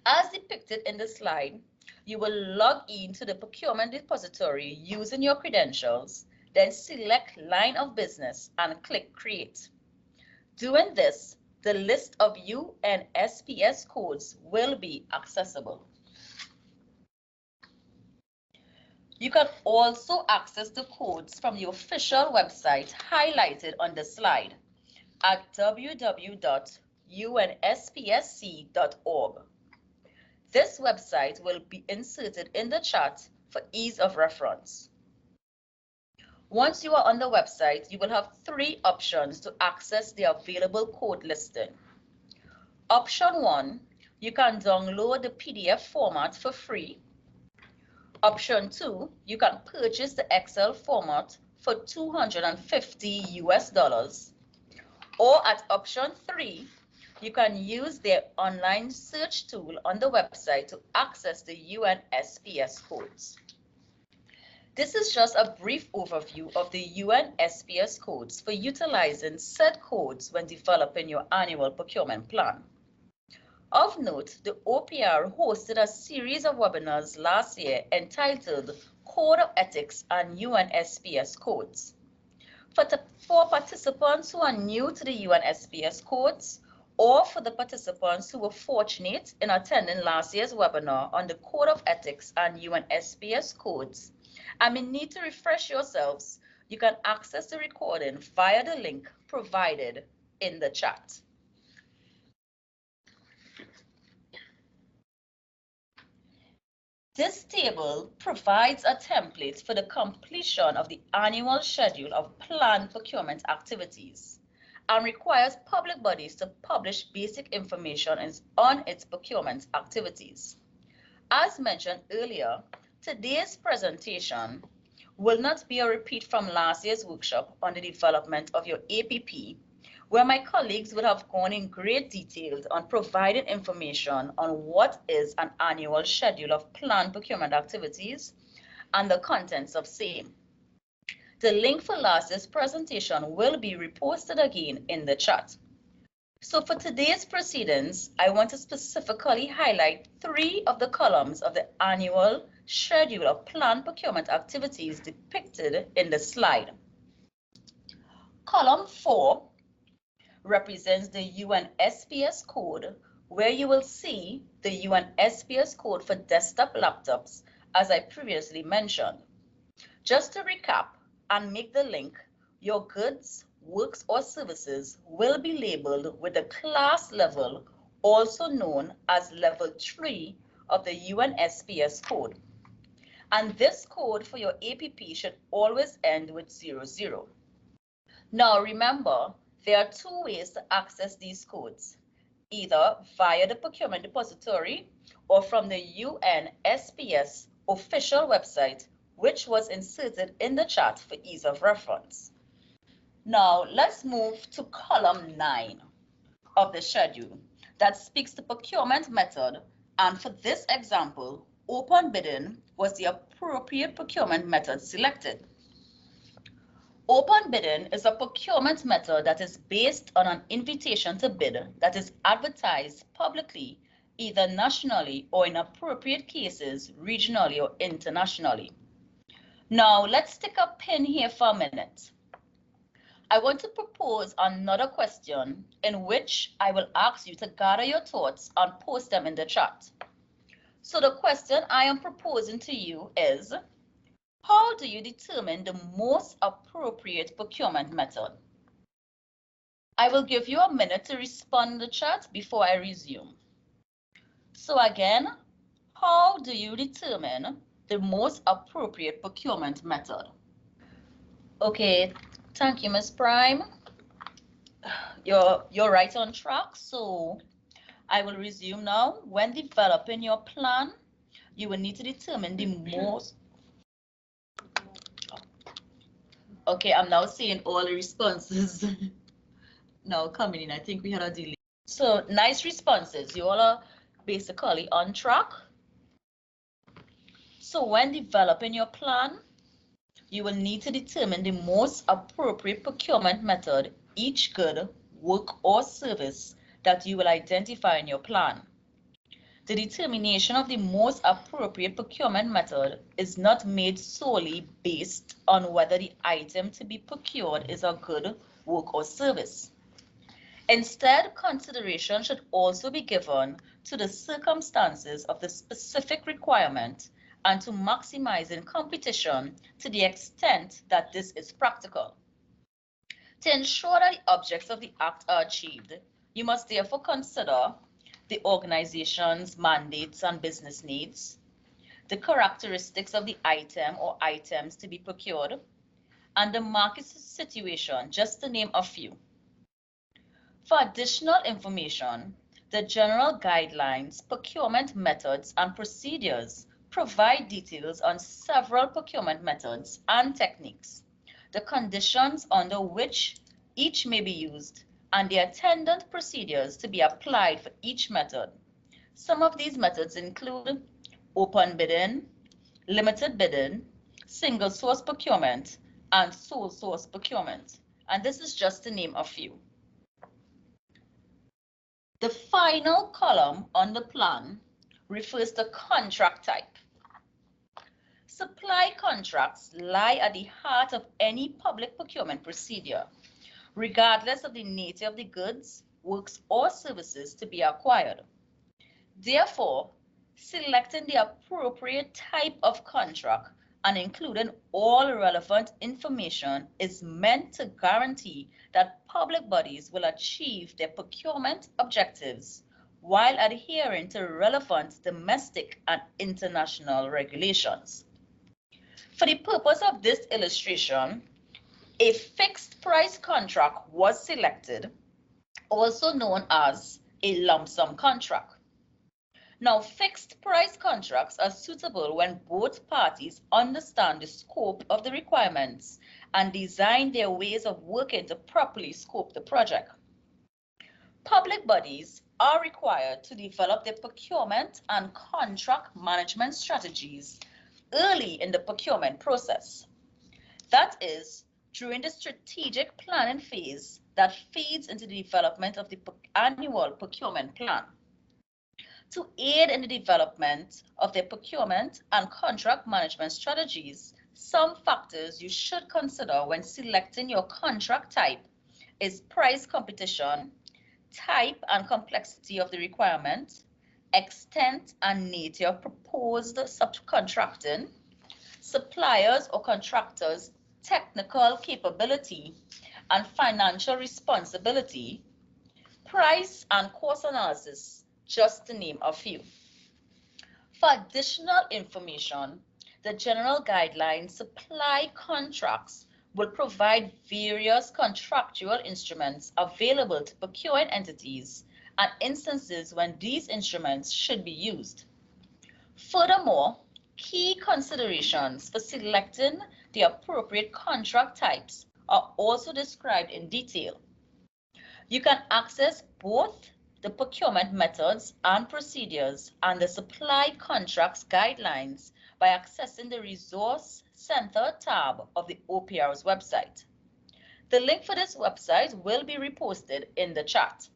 As depicted in the slide, you will log in to the procurement depository using your credentials, then select line of business and click create. Doing this, the list of Unsps codes will be accessible. You can also access the codes from the official website highlighted on the slide at www.unspsc.org. This website will be inserted in the chat for ease of reference. Once you are on the website, you will have 3 options to access the available code listing. Option 1, you can download the PDF format for free. Option 2, you can purchase the Excel format for $250 Or at option 3, you can use their online search tool on the website to access the Unsps codes. This is just a brief overview of the Unsps codes for utilizing said codes when developing your annual procurement plan. Of note, the OPR hosted a series of webinars last year entitled Code of Ethics and Unsps Codes. For participants who are new to the Unsps codes, or for the participants who were fortunate in attending last year's webinar on the Code of Ethics and Unsps codes, and may need to refresh yourselves, you can access the recording via the link provided in the chat. This table provides a template for the completion of the annual schedule of planned procurement activities and requires public bodies to publish basic information on its procurement activities. As mentioned earlier, today's presentation will not be a repeat from last year's workshop on the development of your APP, where my colleagues would have gone in great detail on providing information on what is an annual schedule of planned procurement activities and the contents of same. The link for last year's presentation will be reposted again in the chat. So for today's proceedings, I want to specifically highlight 3 of the columns of the annual schedule of planned procurement activities depicted in the slide. Column 4 represents the Unsps code, where you will see the Unsps code for desktop laptops, as I previously mentioned. Just to recap and make the link, your goods, works, or services will be labeled with the class level, also known as level 3 of the Unsps code. And this code for your APP should always end with 00. Now remember, there are 2 ways to access these codes, either via the procurement depository or from the Unsps official website, which was inserted in the chat for ease of reference. Now let's move to column 9 of the schedule that speaks to procurement method, and for this example, open bidding was the appropriate procurement method selected. Open bidding is a procurement method that is based on an invitation to bid that is advertised publicly, either nationally or in appropriate cases, regionally or internationally. Now, let's stick a pin here for a minute. I want to propose another question in which I will ask you to gather your thoughts and post them in the chat. So the question I am proposing to you is, how do you determine the most appropriate procurement method? I will give you a minute to respond in the chat before I resume. So again, how do you determine the most appropriate procurement method? Okay, thank you, Ms. Prime. You're right on track. So I will resume now. When developing your plan, you will need to determine the most Okay, I'm now seeing all the responses now coming in. I think we had a delay. So nice responses. You all are basically on track. So when developing your plan, you will need to determine the most appropriate procurement method, each good, work, or service that you will identify in your plan. The determination of the most appropriate procurement method is not made solely based on whether the item to be procured is a good, work, or service. Instead, consideration should also be given to the circumstances of the specific requirement and to maximizing competition to the extent that this is practical. To ensure that the objects of the Act are achieved, you must therefore consider the organization's mandates and business needs, the characteristics of the item or items to be procured, and the market situation, just to name a few. For additional information, the General Guidelines, Procurement Methods and Procedures provide details on several procurement methods and techniques, the conditions under which each may be used, and the attendant procedures to be applied for each method. Some of these methods include open bidding, limited bidding, single source procurement, and sole source procurement. And this is just to name a few. The final column on the plan refers to contract type. Supply contracts lie at the heart of any public procurement procedure, regardless of the nature of the goods, works, or services to be acquired. Therefore, selecting the appropriate type of contract and including all relevant information is meant to guarantee that public bodies will achieve their procurement objectives while adhering to relevant domestic and international regulations. For the purpose of this illustration, a fixed price contract was selected, also known as a lump sum contract. Now, fixed price contracts are suitable when both parties understand the scope of the requirements and design their ways of working to properly scope the project. Public bodies are required to develop their procurement and contract management strategies early in the procurement process. That is, during the strategic planning phase that feeds into the development of the annual procurement plan. To aid in the development of their procurement and contract management strategies, some factors you should consider when selecting your contract type is price competition, type and complexity of the requirement, extent and nature of proposed subcontracting, suppliers or contractors' technical capability and financial responsibility, price and cost analysis, just to name a few. For additional information, the General Guidelines Supply Contracts will provide various contractual instruments available to procuring entities and instances when these instruments should be used. Furthermore, key considerations for selecting the appropriate contract types are also described in detail. You can access both the procurement methods and procedures and the supply contracts guidelines by accessing the Resource Center tab of the OPR's website. The link for this website will be reposted in the chat.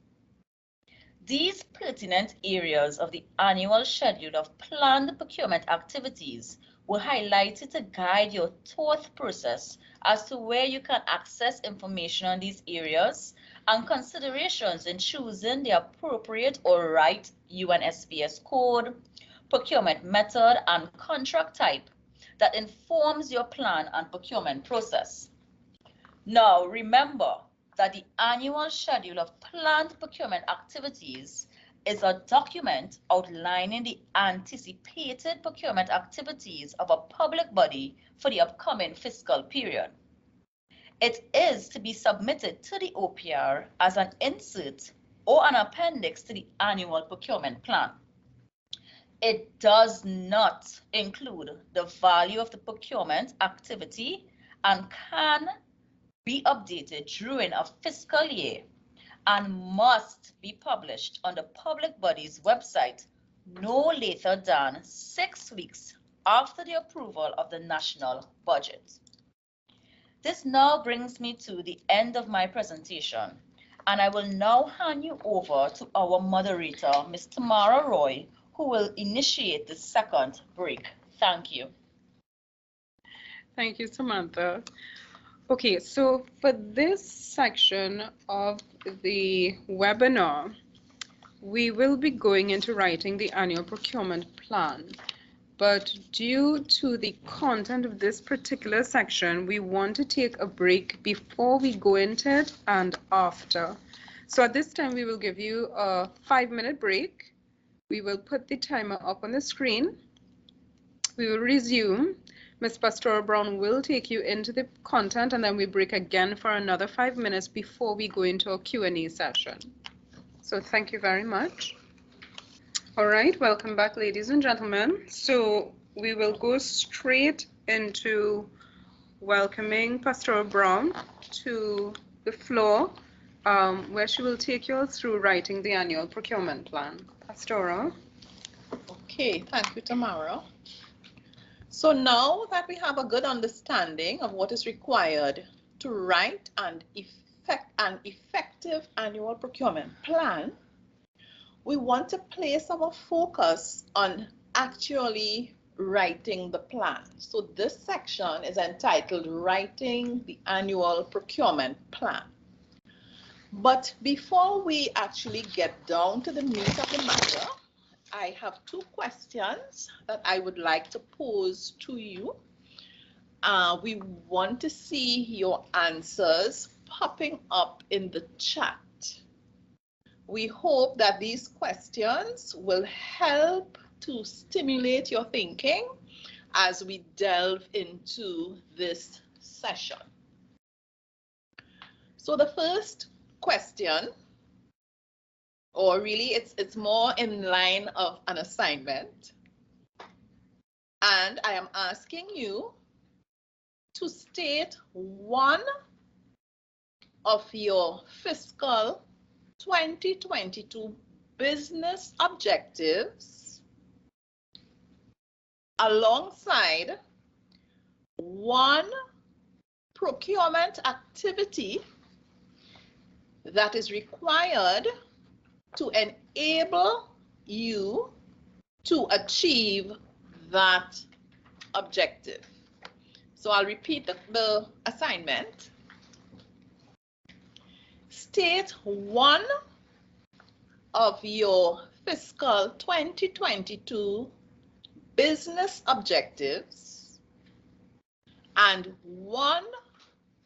These pertinent areas of the annual schedule of planned procurement activities were highlighted to guide your thought process as to where you can access information on these areas and considerations in choosing the appropriate or right Unsps code, procurement method, and contract type that informs your plan and procurement process. Now, remember that the annual schedule of planned procurement activities is a document outlining the anticipated procurement activities of a public body for the upcoming fiscal period. It is to be submitted to the OPR as an insert or an appendix to the annual procurement plan. It does not include the value of the procurement activity and can be updated during a fiscal year and must be published on the public body's website no later than 6 weeks after the approval of the national budget. This now brings me to the end of my presentation, and I will now hand you over to our moderator, Ms. Tamara Roy, who will initiate the second break. Thank you. Thank you, Samantha. Okay, so for this section of the webinar, we will be going into writing the annual procurement plan. But due to the content of this particular section, we want to take a break before we go into it and after. So at this time, we will give you a 5-minute break. We will put the timer up on the screen. We will resume. Ms. Pastora Brown will take you into the content, and then we break again for another 5 minutes before we go into a Q&A session. So thank you very much. All right, welcome back, ladies and gentlemen. So we will go straight into welcoming Pastora Brown to the floor, where she will take you all through writing the annual procurement plan. Pastora. Okay, thank you, Tamara. So now that we have a good understanding of what is required to write an effective annual procurement plan, we want to place our focus on actually writing the plan. So this section is entitled Writing the Annual Procurement Plan. But before we actually get down to the meat of the matter, I have 2 questions that I would like to pose to you. We want to see your answers popping up in the chat. We hope that these questions will help to stimulate your thinking as we delve into this session. So the first question, or really it's more in line of an assignment, and I am asking you to state one of your fiscal 2022 business objectives alongside one procurement activity that is required to enable you to achieve that objective. So I'll repeat the assignment. State one of your fiscal 2022 business objectives and one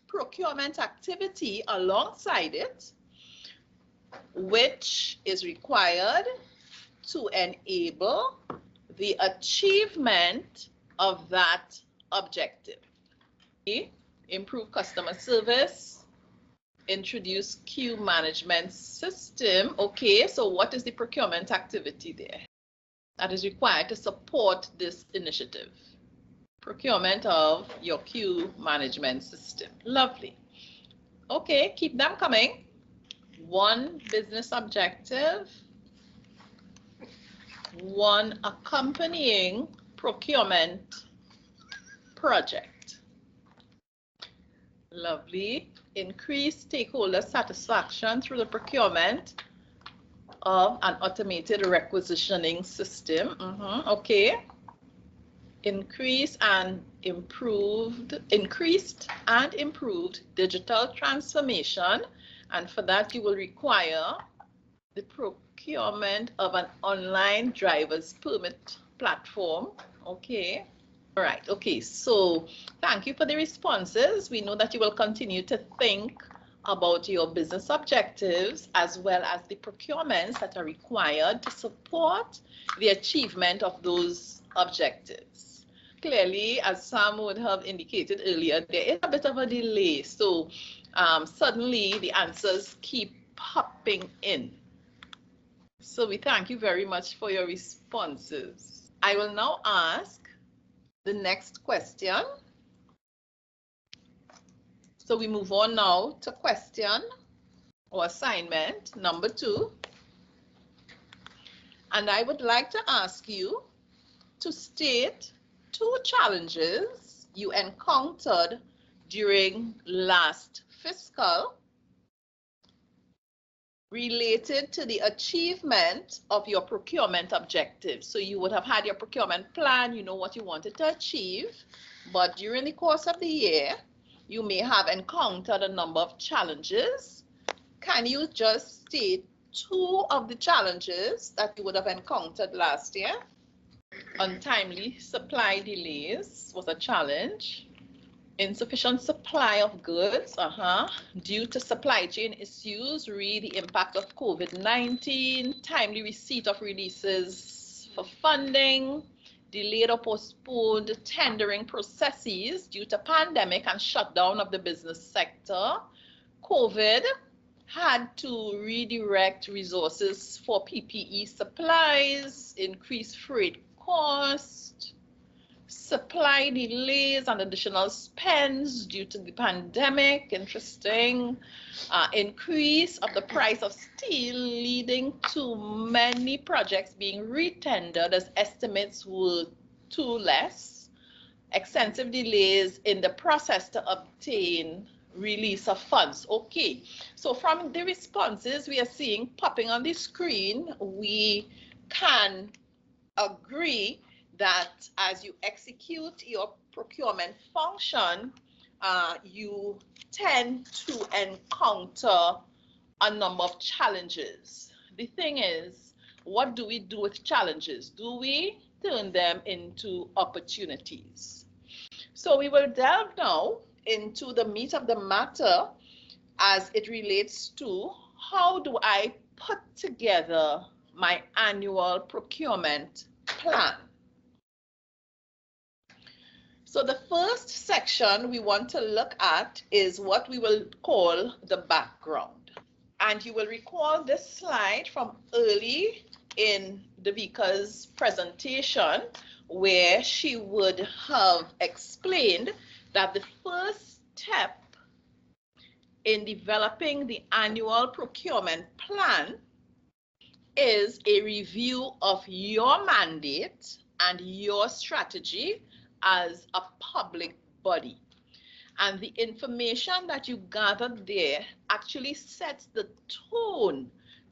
procurement activity alongside it, which is required to enable the achievement of that objective. Improve customer service, introduce queue management system. Okay, so what is the procurement activity there that is required to support this initiative? Procurement of your queue management system. Lovely. Okay, keep them coming. One business objective, one accompanying procurement project. Lovely. Increase stakeholder satisfaction through the procurement of an automated requisitioning system. Okay. Increased and improved digital transformation, and for that you will require the procurement of an online driver's permit platform. Okay. All right. Okay. So thank you for the responses. We know that you will continue to think about your business objectives as well as the procurements that are required to support the achievement of those objectives. Clearly, as Sam would have indicated earlier, there is a bit of a delay. So suddenly the answers keep popping in. So we thank you very much for your responses. I will now ask the next question. So we move on now to question or assignment number 2. And I would like to ask you to state 2 challenges you encountered during last fiscal related to the achievement of your procurement objectives. So you would have had your procurement plan, you know what you wanted to achieve, but during the course of the year, you may have encountered a number of challenges. Can you just state 2 of the challenges that you would have encountered last year? Untimely supply delays was a challenge. Insufficient supply of goods, due to supply chain issues, the impact of COVID-19, timely receipt of releases for funding, delayed or postponed tendering processes due to pandemic and shutdown of the business sector. COVID had to redirect resources for PPE supplies, increase freight cost, supply delays and additional spends due to the pandemic, interesting, increase of the price of steel leading to many projects being retendered as estimates were too less, extensive delays in the process to obtain release of funds. Okay, so from the responses we are seeing popping on the screen, we can agree that as you execute your procurement function, you tend to encounter a number of challenges. The thing is, what do we do with challenges? Do we turn them into opportunities? So we will delve now into the meat of the matter as it relates to how do I put together my annual procurement plan. So the first section we want to look at is what we will call the background. And you will recall this slide from early in Devika's presentation, where she would have explained that the first step in developing the annual procurement plan is a review of your mandate and your strategy as a public body. And the information that you gathered there actually sets the tone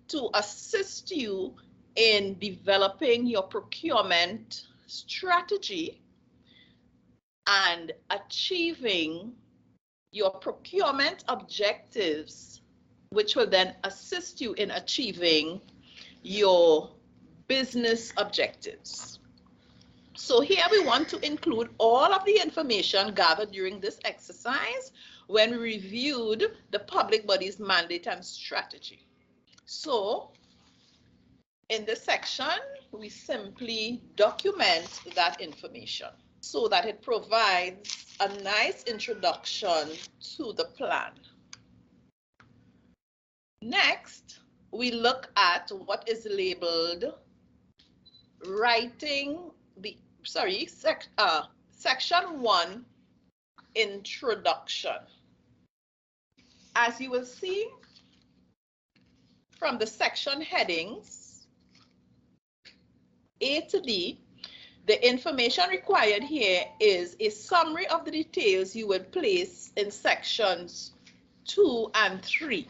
to assist you in developing your procurement strategy and achieving your procurement objectives, which will then assist you in achieving your business objectives. So here we want to include all of the information gathered during this exercise when we reviewed the public body's mandate and strategy. So in this section, we simply document that information so that it provides a nice introduction to the plan. Next, we look at what is labeled section 1, introduction. As you will see from the section headings A to D, the information required here is a summary of the details you would place in sections 2 and 3.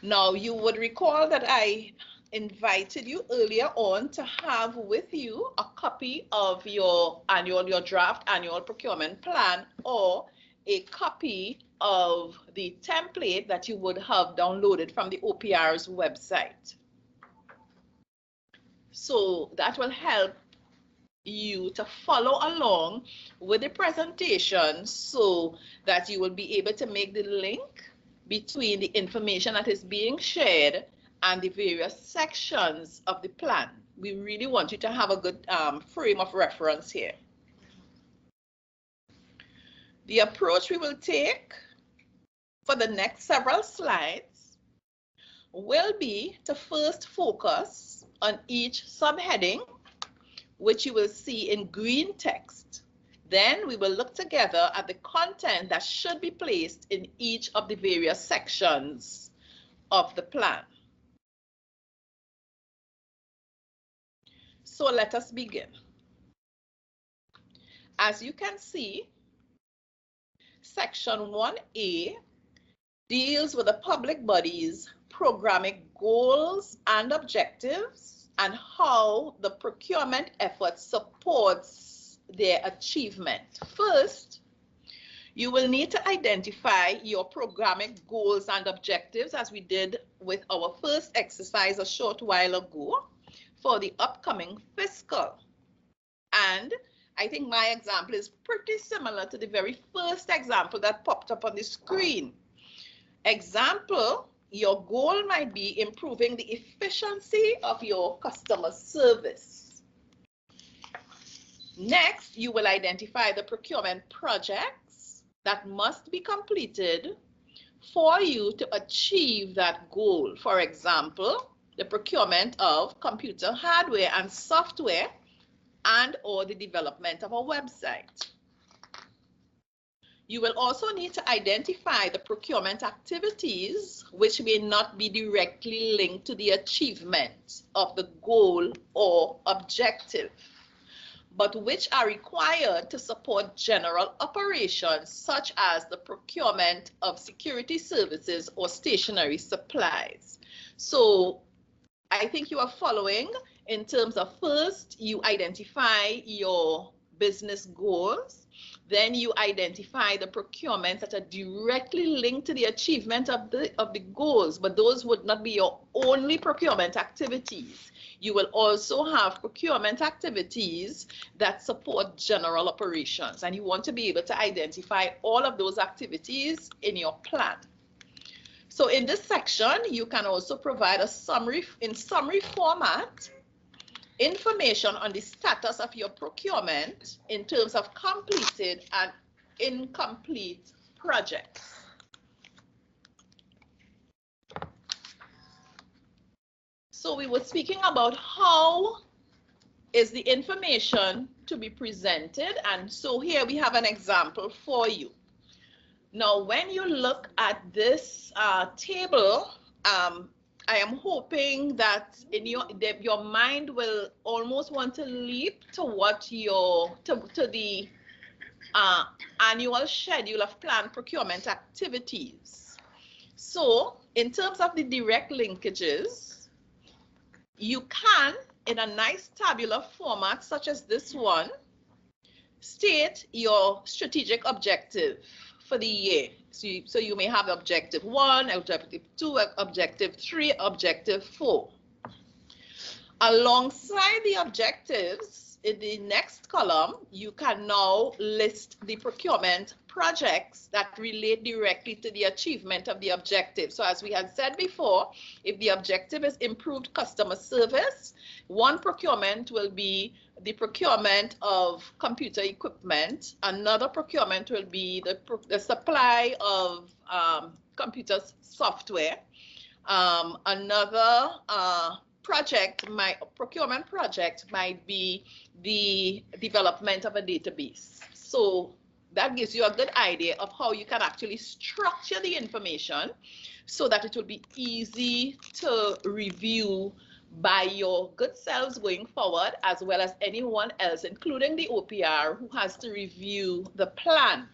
Now, you would recall that I invited you earlier on to have with you a copy of your draft annual procurement plan, or a copy of the template that you would have downloaded from the OPR's website. So that will help you to follow along with the presentation so that you will be able to make the link between the information that is being shared and the various sections of the plan. We really want you to have a good frame of reference here. The approach we will take for the next several slides will be to first focus on each subheading, which you will see in green text. Then we will look together at the content that should be placed in each of the various sections of the plan. So let us begin. As you can see, Section 1A deals with the public body's programmatic goals and objectives and how the procurement effort supports their achievement. First, you will need to identify your programmatic goals and objectives, as we did with our first exercise a short while ago, for the upcoming fiscal. And I think my example is pretty similar to the very first example that popped up on the screen. Example, your goal might be improving the efficiency of your customer service. Next, you will identify the procurement projects that must be completed for you to achieve that goal. For example, the procurement of computer hardware and software and/or the development of a website. You will also need to identify the procurement activities which may not be directly linked to the achievement of the goal or objective, but which are required to support general operations, such as the procurement of security services or stationery supplies. So I think you are following in terms of, first, you identify your business goals, then you identify the procurements that are directly linked to the achievement of the goals, but those would not be your only procurement activities. You will also have procurement activities that support general operations, and you want to be able to identify all of those activities in your plan. So in this section, you can also provide a summary, in summary format, information on the status of your procurement in terms of completed and incomplete projects. So we were speaking about how is the information to be presented, and so here we have an example for you. Now, when you look at this table, I am hoping that in your mind will almost want to leap to what to the annual schedule of planned procurement activities. So in terms of the direct linkages, you can, in a nice tabular format such as this one, state your strategic objective for the year. So you may have objective 1, objective 2, objective 3, objective 4. Alongside the objectives, in the next column, you can now list the procurement projects that relate directly to the achievement of the objective. So as we had said before, if the objective is improved customer service, one procurement will be the procurement of computer equipment. Another procurement will be the supply of computer software. Another procurement project might be the development of a database. So that gives you a good idea of how you can actually structure the information so that it will be easy to review by your good selves going forward, as well as anyone else, including the OPR, who has to review the plan.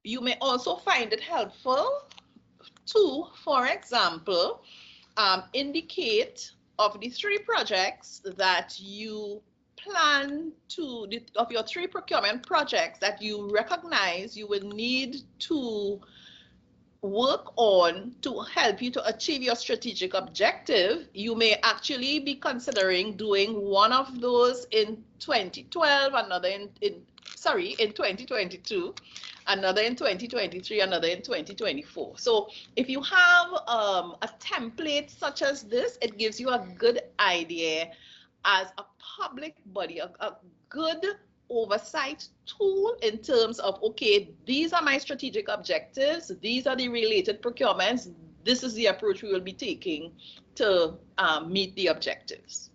You may also find it helpful to, for example, indicate of the 3 projects that you plan to, of your 3 procurement projects that you recognize you will need to work on to help you to achieve your strategic objective. You may actually be considering doing one of those in 2012, another in 2022, another in 2023, another in 2024. So if you have a template such as this, it gives you a good idea as a public body, a good oversight tool in terms of, okay, these are my strategic objectives, these are the related procurements, this is the approach we will be taking to meet the objectives.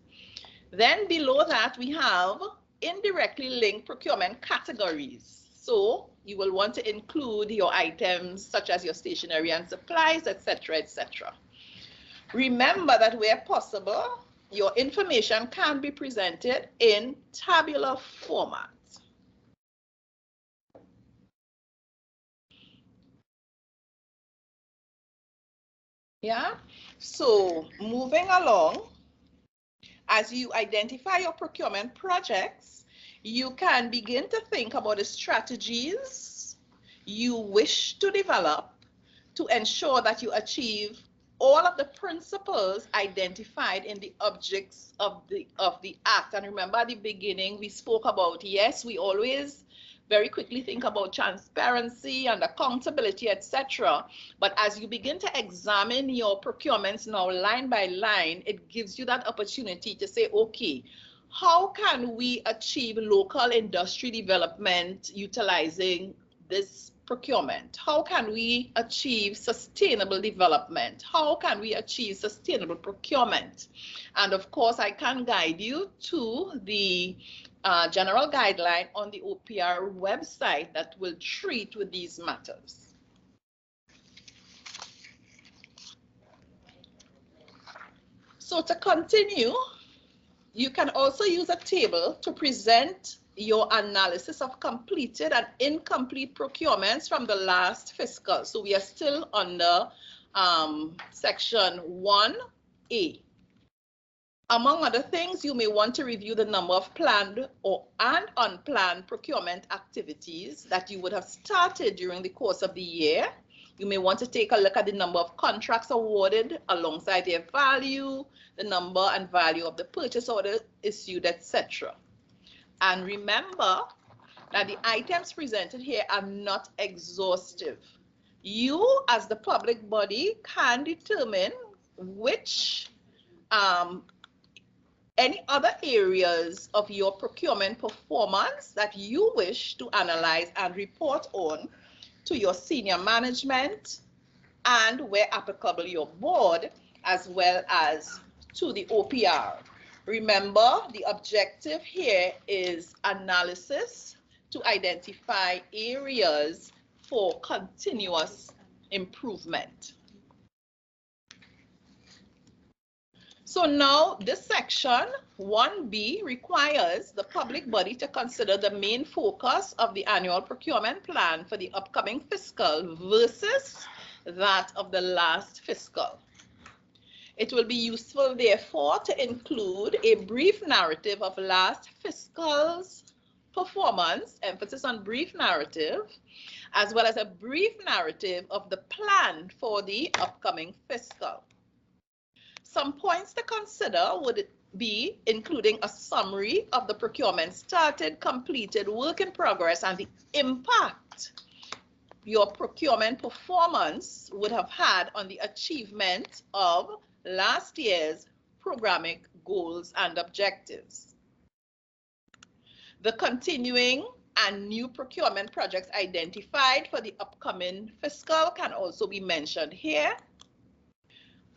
Then below that, we have indirectly linked procurement categories. So you will want to include your items such as your stationery and supplies, etc., etc. Remember that where possible, your information can be presented in tabular format. Yeah, so moving along, as you identify your procurement projects, you can begin to think about the strategies you wish to develop to ensure that you achieve all of the principles identified in the objects of the act. And remember at the beginning, we spoke about, yes, we always very quickly think about transparency and accountability, etc. But as you begin to examine your procurements now line by line, it gives you that opportunity to say, okay, how can we achieve local industry development utilizing this procurement? How can we achieve sustainable development? How can we achieve sustainable procurement? And of course, I can guide you to the general guideline on the OPR website that will treat with these matters. So to continue, you can also use a table to present your analysis of completed and incomplete procurements from the last fiscal. So we are still under section 1A. Among other things, you may want to review the number of planned and unplanned procurement activities that you would have started during the course of the year. You may want to take a look at the number of contracts awarded alongside their value, the number and value of the purchase order issued, etc. And remember that the items presented here are not exhaustive. You, as the public body, can determine which any other areas of your procurement performance that you wish to analyze and report on to your senior management and, where applicable, your board, as well as to the OPR. Remember, the objective here is analysis to identify areas for continuous improvement. So now this section 1B requires the public body to consider the main focus of the annual procurement plan for the upcoming fiscal versus that of the last fiscal. It will be useful, therefore, to include a brief narrative of last fiscal's performance, emphasis on brief narrative, as well as a brief narrative of the plan for the upcoming fiscal. Some points to consider would be including a summary of the procurement started, completed, work in progress, and the impact your procurement performance would have had on the achievement of last year's programmatic goals and objectives. The continuing and new procurement projects identified for the upcoming fiscal can also be mentioned here.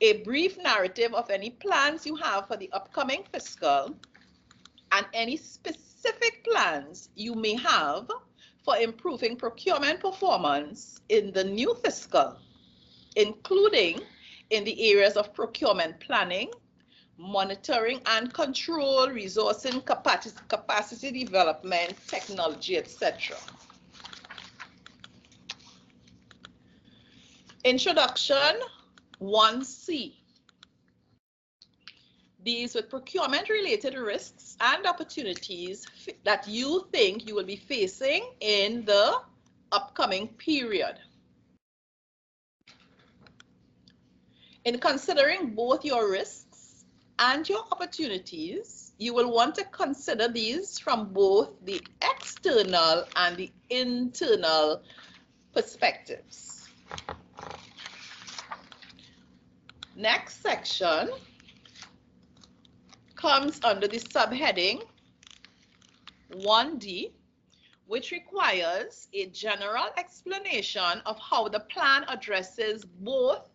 A brief narrative of any plans you have for the upcoming fiscal and any specific plans you may have for improving procurement performance in the new fiscal, including in the areas of procurement planning, monitoring and control, resourcing, capacity development, technology, etc. Introduction 1C deals with procurement-related risks and opportunities that you think you will be facing in the upcoming period. In considering both your risks and your opportunities, you will want to consider these from both the external and the internal perspectives. Next section comes under the subheading 1D, which requires a general explanation of how the plan addresses both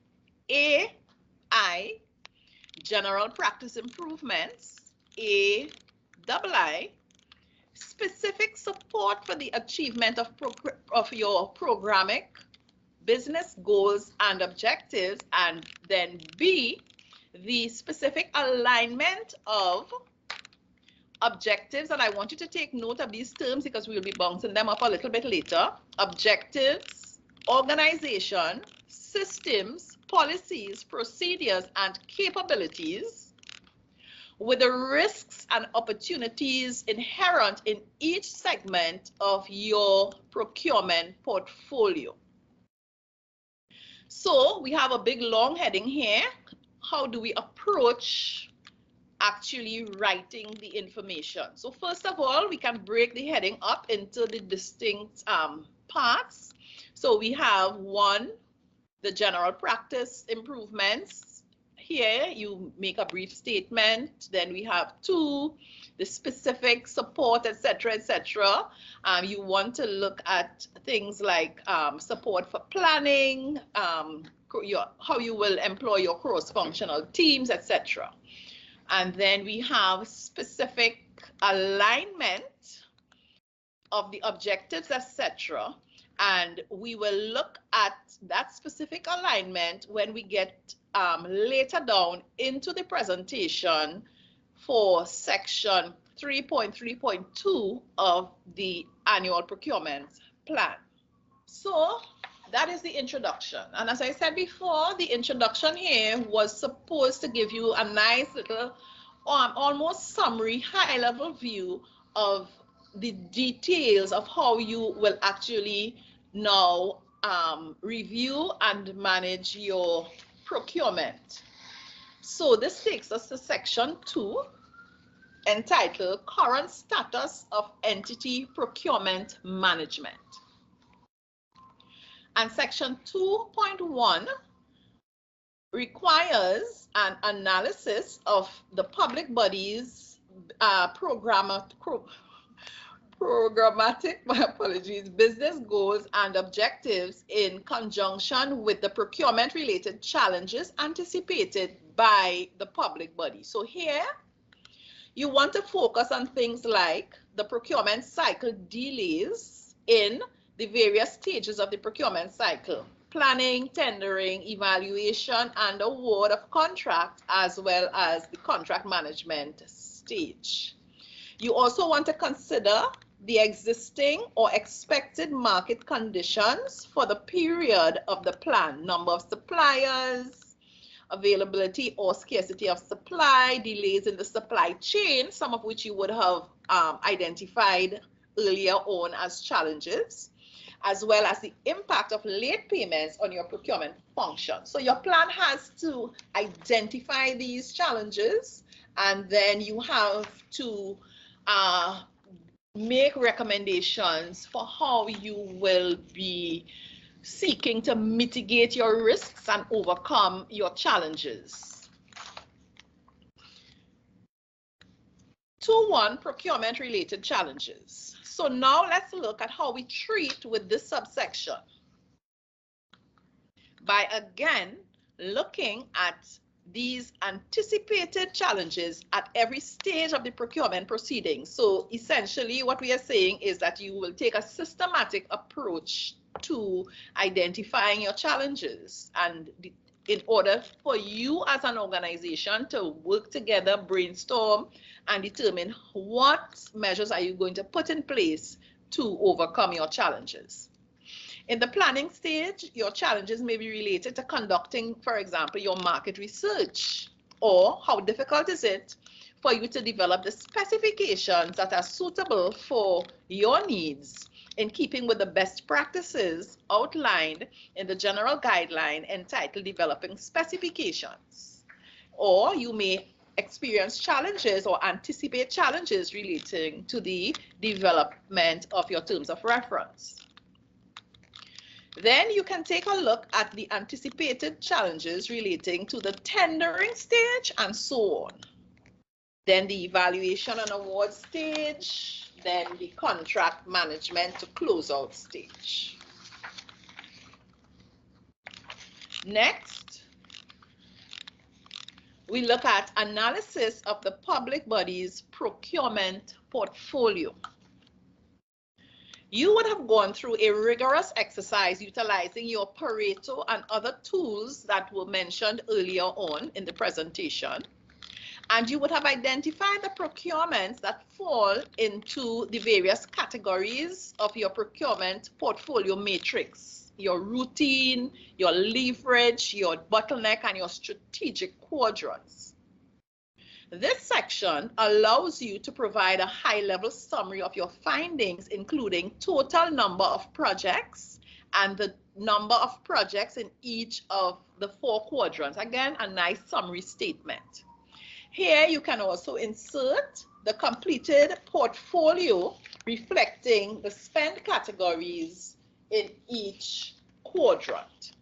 AI, general practice improvements, AII, specific support for the achievement of your programmatic business goals and objectives, and then B, the specific alignment of objectives, and I want you to take note of these terms because we'll be bouncing them up a little bit later. Objectives, organization, systems, policies, procedures, and capabilities, with the risks and opportunities inherent in each segment of your procurement portfolio. So we have a big long heading here. How do we approach actually writing the information? So first of all, we can break the heading up into the distinct parts. So we have 1, the general practice improvements. Here you make a brief statement. Then we have 2, the specific support, etc., etc. You want to look at things like support for planning, how you will employ your cross-functional teams, etc. And then we have specific alignment of the objectives, etc. And we will look at that specific alignment when we get later down into the presentation for section 3.3.2 of the Annual Procurement Plan. So that is the introduction. And as I said before, the introduction here was supposed to give you a nice little almost summary, high-level view of the details of how you will actually now review and manage your procurement. So this takes us to section 2, entitled Current Status of Entity Procurement Management. And section 2.1 requires an analysis of the public body's programmatic, my apologies, business goals and objectives in conjunction with the procurement related challenges anticipated by the public body. So here you want to focus on things like the procurement cycle delays in the various stages of the procurement cycle: planning, tendering, evaluation, and award of contract, as well as the contract management stage. You also want to consider the existing or expected market conditions for the period of the plan: number of suppliers, availability or scarcity of supply, delays in the supply chain, some of which you would have identified earlier on as challenges, as well as the impact of late payments on your procurement function. So your plan has to identify these challenges, and then you have to make recommendations for how you will be seeking to mitigate your risks and overcome your challenges. 2.1 Procurement related challenges. So now let's look at how we treat with this subsection by again looking at these anticipated challenges at every stage of the procurement proceedings. So essentially what we are saying is that you will take a systematic approach to identifying your challenges, and in order for you as an organization to work together, brainstorm, and determine what measures are you going to put in place to overcome your challenges. In the planning stage, your challenges may be related to conducting, for example, your market research, or how difficult is it for you to develop the specifications that are suitable for your needs in keeping with the best practices outlined in the general guideline entitled Developing Specifications. Or you may experience challenges or anticipate challenges relating to the development of your terms of reference. Then you can take a look at the anticipated challenges relating to the tendering stage and so on. Then the evaluation and award stage, then the contract management to closeout stage. Next, we look at analysis of the public body's procurement portfolio. You would have gone through a rigorous exercise utilizing your Pareto and other tools that were mentioned earlier on in the presentation. And you would have identified the procurements that fall into the various categories of your procurement portfolio matrix: your routine, your leverage, your bottleneck, and your strategic quadrants. This section allows you to provide a high-level summary of your findings, including total number of projects and the number of projects in each of the 4 quadrants. Again, a nice summary statement. Here you can also insert the completed portfolio reflecting the spend categories in each quadrant.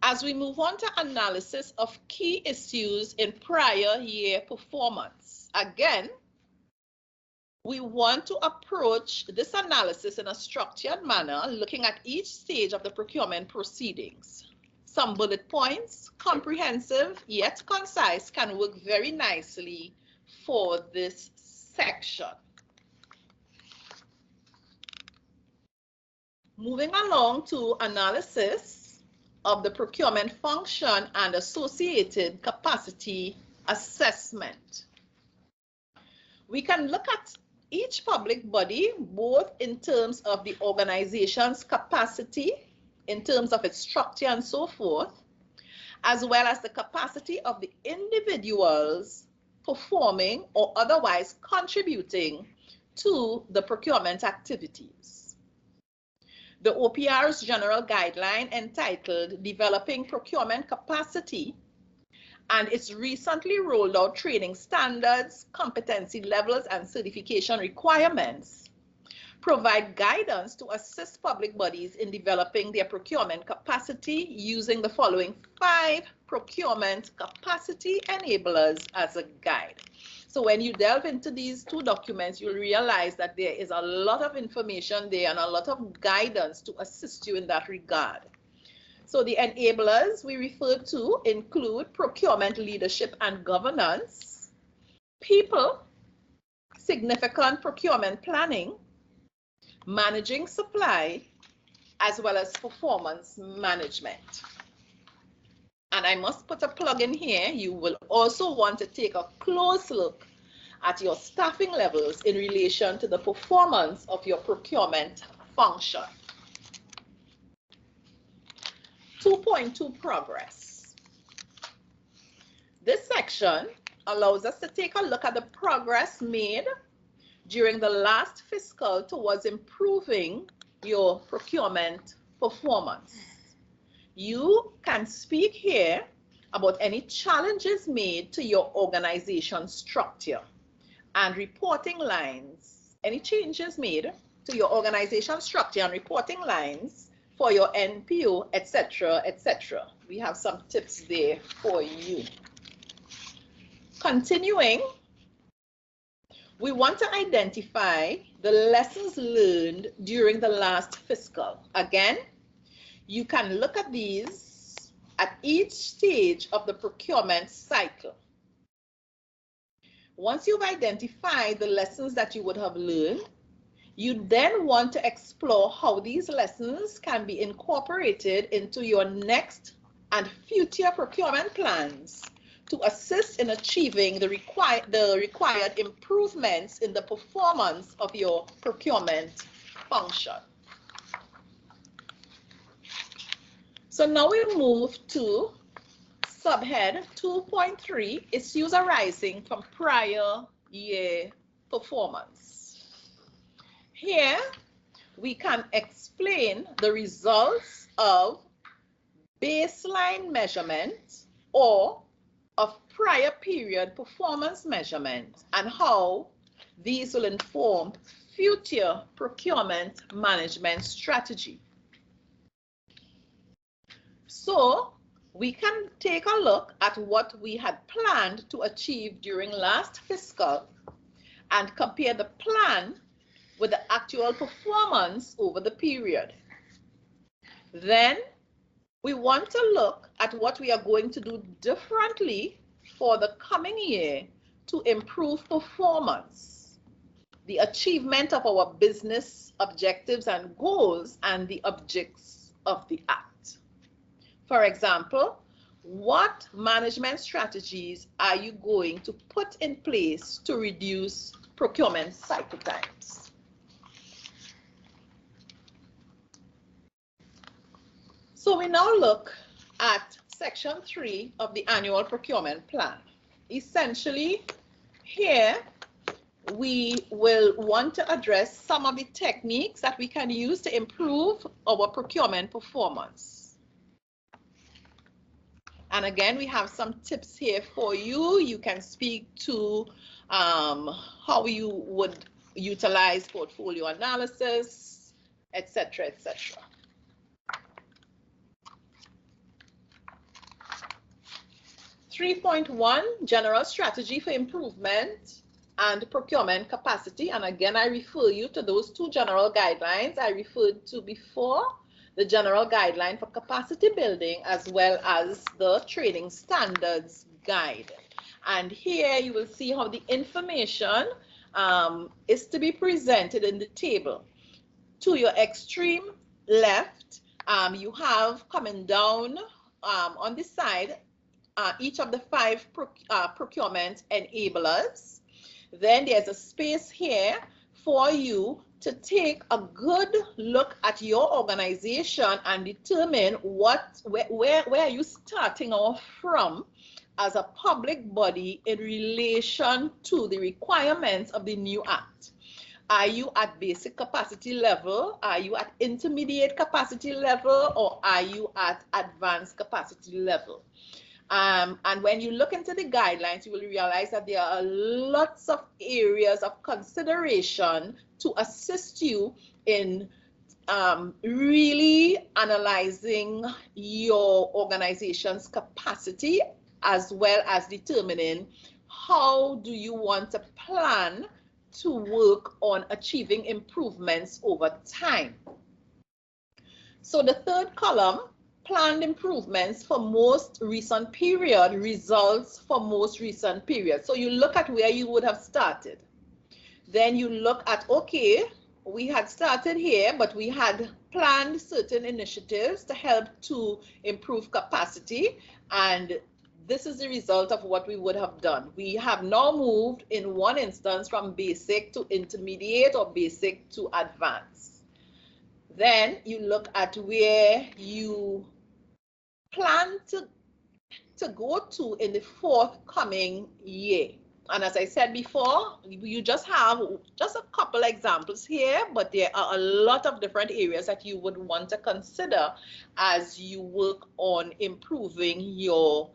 As we move on to analysis of key issues in prior year performance, again, we want to approach this analysis in a structured manner, looking at each stage of the procurement proceedings. Some bullet points, comprehensive yet concise, can work very nicely for this section. Moving along to analysis of the procurement function and associated capacity assessment. We can look at each public body both in terms of the organization's capacity, in terms of its structure and so forth, as well as the capacity of the individuals performing or otherwise contributing to the procurement activities. The OPR's general guideline entitled Developing Procurement Capacity and its recently rolled out training standards, competency levels, and certification requirements provide guidance to assist public bodies in developing their procurement capacity using the following 5 procurement capacity enablers as a guide. So when you delve into these 2 documents, you'll realize that there is a lot of information there and a lot of guidance to assist you in that regard. So the enablers we refer to include procurement leadership and governance, people, significant procurement planning, managing supply, as well as performance management. And I must put a plug in here. You will also want to take a close look at your staffing levels in relation to the performance of your procurement function. 2.2 progress. This section allows us to take a look at the progress made during the last fiscal towards improving your procurement performance. You can speak here about any challenges made to your organization structure and reporting lines, any changes made to your organization structure and reporting lines for your NPO, etc., etc. We have some tips there for you. Continuing, we want to identify the lessons learned during the last fiscal. Again, you can look at these at each stage of the procurement cycle. Once you've identified the lessons that you would have learned, you then want to explore how these lessons can be incorporated into your next and future procurement plans to assist in achieving the required improvements in the performance of your procurement function. So now we move to subhead 2.3, issues arising from prior year performance. Here we can explain the results of baseline measurement or of prior period performance measurement and how these will inform future procurement management strategy. So we can take a look at what we had planned to achieve during last fiscal and compare the plan with the actual performance over the period. Then we want to look at what we are going to do differently for the coming year to improve performance. the achievement of our business objectives and goals and the objects of the Act. For example, what management strategies are you going to put in place to reduce procurement cycle times? So we now look at Section 3 of the Annual Procurement Plan. Essentially, here we will want to address some of the techniques that we can use to improve our procurement performance. And again, we have some tips here for you. You can speak to how you would utilize portfolio analysis, etc., etc. (3.1) General strategy for improvement and procurement capacity. And again, I refer you to those two general guidelines I referred to before. The general guideline for capacity building as well as the training standards guide. And here you will see how the information is to be presented in the table. To your extreme left, you have coming down on the side each of the 5 procurement enablers. Then there's a space here for you to take a good look at your organization and determine where are you starting off from as a public body in relation to the requirements of the new Act. Are you at basic capacity level? Are you at intermediate capacity level? Or are you at advanced capacity level? And when you look into the guidelines, you will realize that there are lots of areas of consideration to assist you in really analyzing your organization's capacity, as well as determining how do you want to plan to work on achieving improvements over time. So the third column, planned improvements for most recent period, results for most recent period. So you look at where you would have started. Then you look at, okay, we had started here, but we had planned certain initiatives to help to improve capacity. And this is the result of what we would have done. We have now moved in one instance from basic to intermediate or basic to advanced. Then you look at where you plan to go to in the forthcoming year. And as I said before, you just have a couple examples here, but there are a lot of different areas that you would want to consider as you work on improving your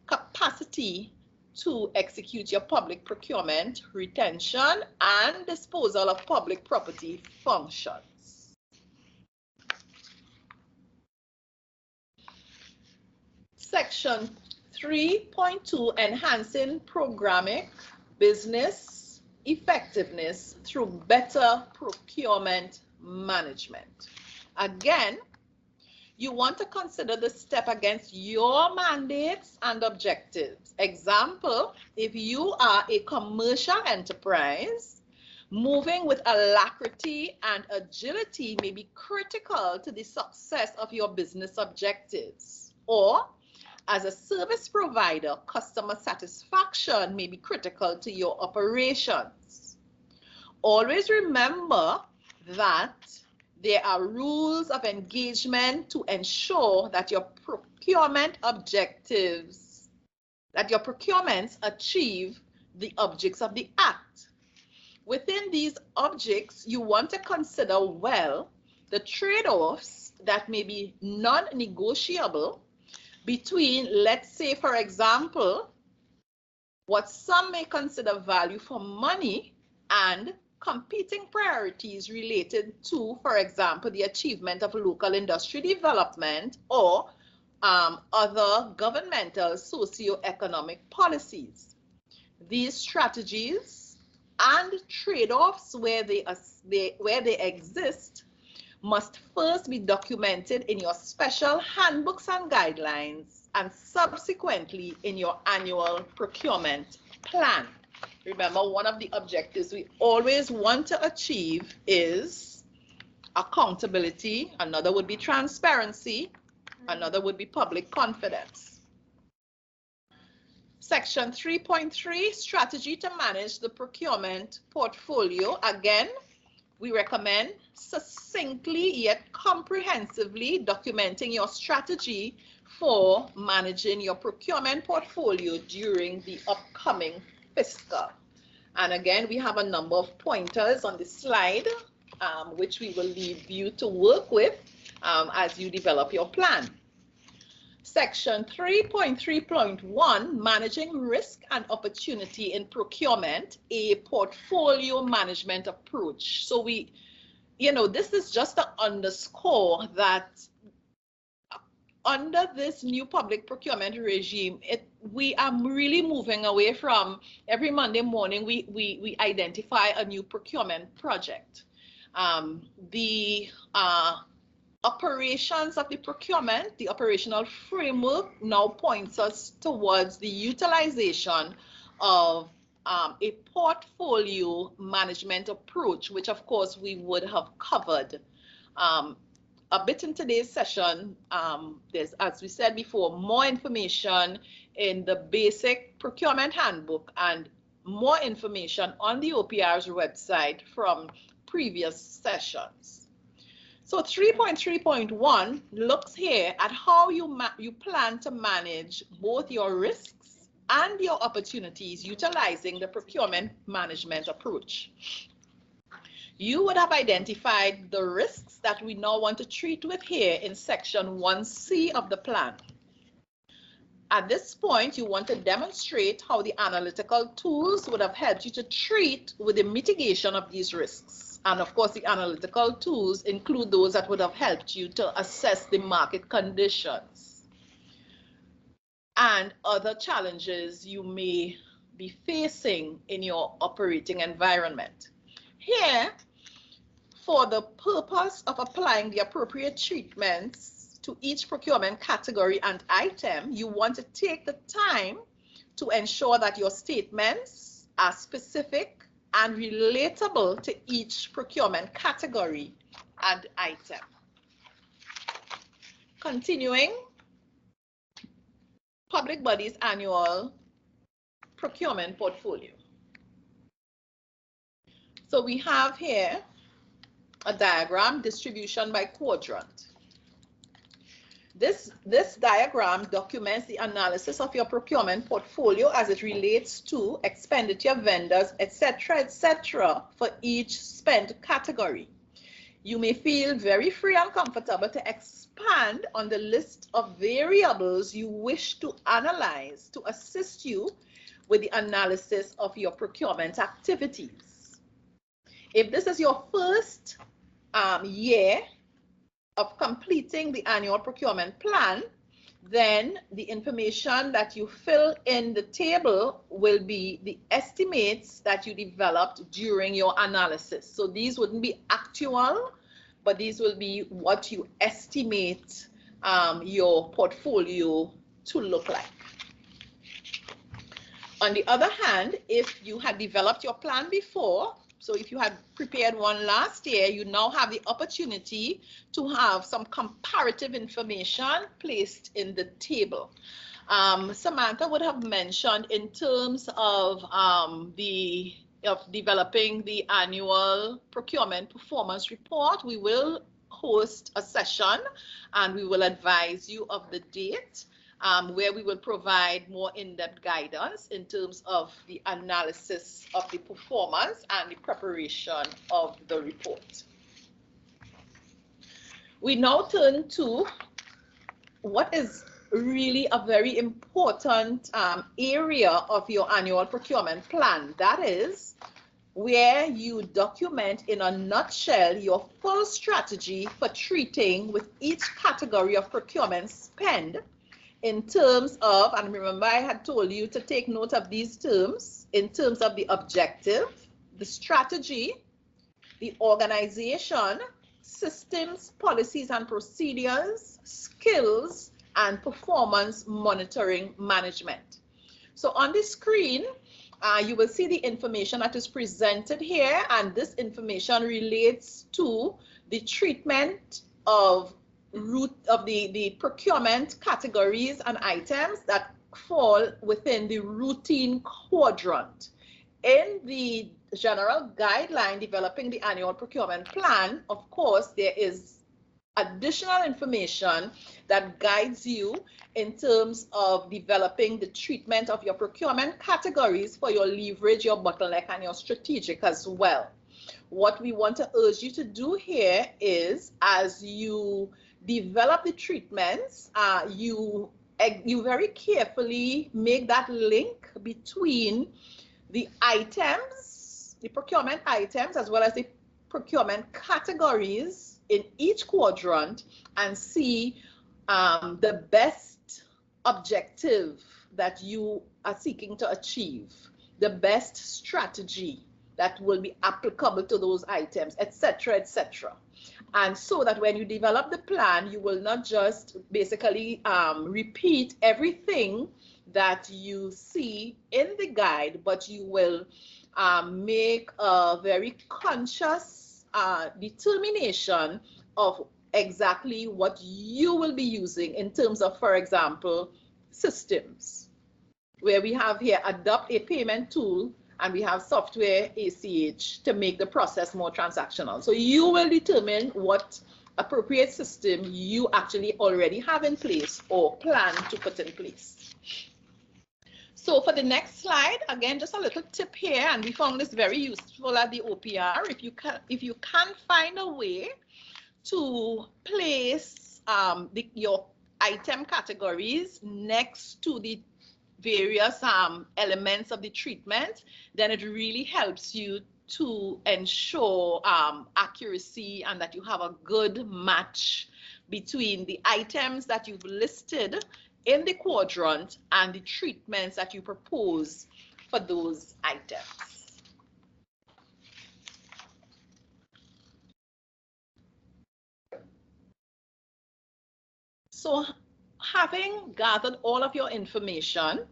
capacity to execute your public procurement, retention, and disposal of public property functions. Section 3.2, enhancing programmatic business effectiveness through better procurement management. Again, you want to consider the step against your mandates and objectives. Example, if you are a commercial enterprise, moving with alacrity and agility may be critical to the success of your business objectives. Or, as a service provider, customer satisfaction may be critical to your operations. Always remember that there are rules of engagement to ensure that your procurement objectives, that your procurements achieve the objects of the Act. Within these objects, you want to consider well the trade-offs that may be non-negotiable between, let's say, for example, what some may consider value for money and competing priorities related to, for example, the achievement of local industry development or other governmental socio-economic policies. These strategies and trade-offs where they exist must first be documented in your special handbooks and guidelines and subsequently in your annual procurement plan. Remember, one of the objectives we always want to achieve is accountability. Another would be transparency. Another would be public confidence. Section 3.3, strategy to manage the procurement portfolio. Again, we recommend succinctly yet comprehensively documenting your strategy for managing your procurement portfolio during the upcoming fiscal. And again, we have a number of pointers on the slide, which we will leave you to work with as you develop your plan. Section 3.3.1, managing risk and opportunity in procurement, a portfolio management approach. So this is just to underscore that under this new public procurement regime, we are really moving away from every Monday morning we identify a new procurement project. The operations of the procurement, the operational framework now points us towards the utilization of a portfolio management approach, which of course we would have covered a bit in today's session. There's, as we said before, more information in the basic procurement handbook and more information on the OPR's website from previous sessions. So 3.3.1 looks here at how you plan to manage both your risks and your opportunities utilizing the procurement management approach. You would have identified the risks that we now want to treat with here in section 1C of the plan. At this point, you want to demonstrate how the analytical tools would have helped you to treat with the mitigation of these risks. And of course, the analytical tools include those that would have helped you to assess the market conditions and other challenges you may be facing in your operating environment. Here, for the purpose of applying the appropriate treatments to each procurement category and item, you want to take the time to ensure that your statements are specific and relatable to each procurement category and item. Continuing, Public Body's Annual Procurement Portfolio. So we have here a diagram, distribution by quadrant. This diagram documents the analysis of your procurement portfolio as it relates to expenditure, vendors, etc., for each spend category. You may feel very free and comfortable to expand on the list of variables you wish to analyze to assist you with the analysis of your procurement activities. If this is your first year of completing the annual procurement plan, then the information that you fill in the table will be the estimates that you developed during your analysis. So these wouldn't be actual, but these will be what you estimate your portfolio to look like. On the other hand, if you had developed your plan before, so if you had prepared one last year, you now have the opportunity to have some comparative information placed in the table. Samantha would have mentioned in terms of developing the annual procurement performance report, we will host a session and we will advise you of the date. Where we will provide more in-depth guidance in terms of the analysis of the performance and the preparation of the report. We now turn to what is really a very important area of your annual procurement plan. That is where you document in a nutshell your full strategy for treating with each category of procurement spend in terms of, and remember I had told you to take note of these terms, in terms of the objective, the strategy, the organization, systems, policies and procedures, skills, and performance monitoring management. So on the screen, you will see the information that is presented here, and this information relates to the treatment of the procurement categories and items that fall within the routine quadrant. In the general guideline developing the annual procurement plan, of course, there is additional information that guides you in terms of developing the treatment of your procurement categories for your leverage, your bottleneck, and your strategic as well. What we want to urge you to do here is, as you develop the treatments, you very carefully make that link between the items, the procurement items, as well as the procurement categories in each quadrant, and see the best objective that you are seeking to achieve, the best strategy that will be applicable to those items, etc., etc. And so that when you develop the plan, you will not just basically repeat everything that you see in the guide, but you will make a very conscious determination of exactly what you will be using in terms of, for example, systems, where we have here adopt a payment tool, and we have software ACH to make the process more transactional. So you will determine what appropriate system you actually already have in place or plan to put in place. So for the next slide, again, just a little tip here, and we found this very useful at the OPR. If you can find a way to place your item categories next to the various elements of the treatment, then it really helps you to ensure accuracy and that you have a good match between the items that you've listed in the quadrant and the treatments that you propose for those items. So, having gathered all of your information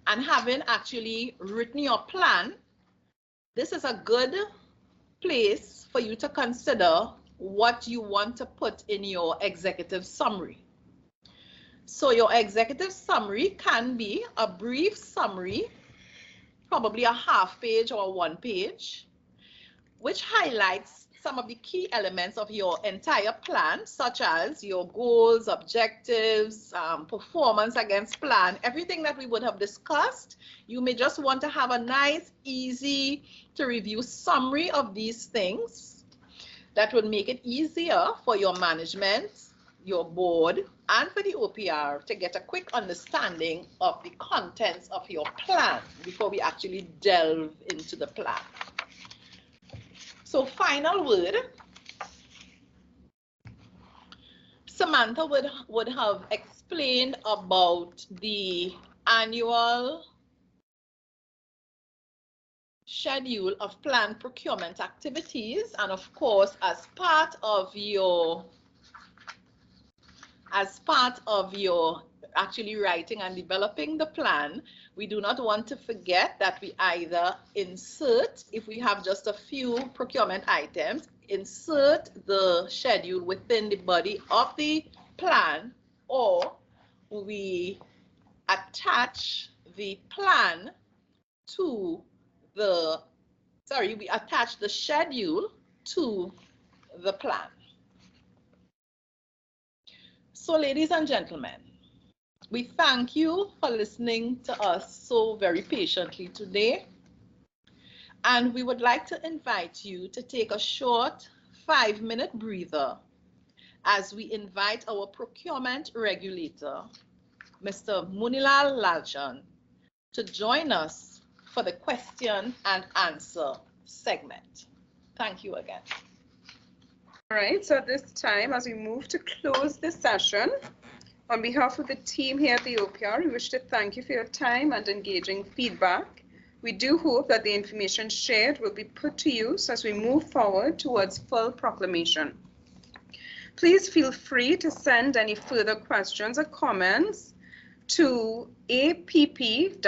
and having actually written your plan, this is a good place for you to consider what you want to put in your executive summary. So your executive summary can be a brief summary, probably a half page or 1 page, which highlights some of the key elements of your entire plan, such as your goals, objectives, performance against plan, everything that we would have discussed. You may just want to have a nice, easy to review summary of these things that would make it easier for your management, your board, and for the OPR to get a quick understanding of the contents of your plan before we actually delve into the plan. So final word, Samantha would have explained about the annual schedule of planned procurement activities, and of course, as part of your actually writing and developing the plan, we do not want to forget that we either insert, if we have just a few procurement items, insert the schedule within the body of the plan, or we attach the plan to the, we attach the schedule to the plan. So ladies and gentlemen, we thank you for listening to us so very patiently today. And we would like to invite you to take a short 5-minute breather as we invite our procurement regulator, Mr. Munilal Lalchan, to join us for the question and answer segment. Thank you again. All right, so at this time, as we move to close this session, on behalf of the team here at the OPR, we wish to thank you for your time and engaging feedback. We do hope that the information shared will be put to use as we move forward towards full proclamation. Please feel free to send any further questions or comments to app-app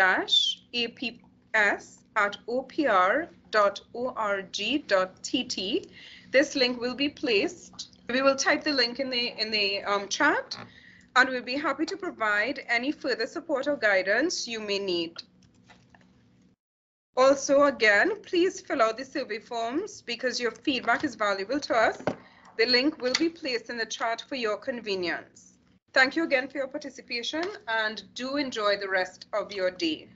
aps@opr.org.tt. This link will be placed. We will type the link in the chat, and we'll be happy to provide any further support or guidance you may need. Also, again, please fill out the survey forms because your feedback is valuable to us. The link will be placed in the chat for your convenience. Thank you again for your participation, and do enjoy the rest of your day.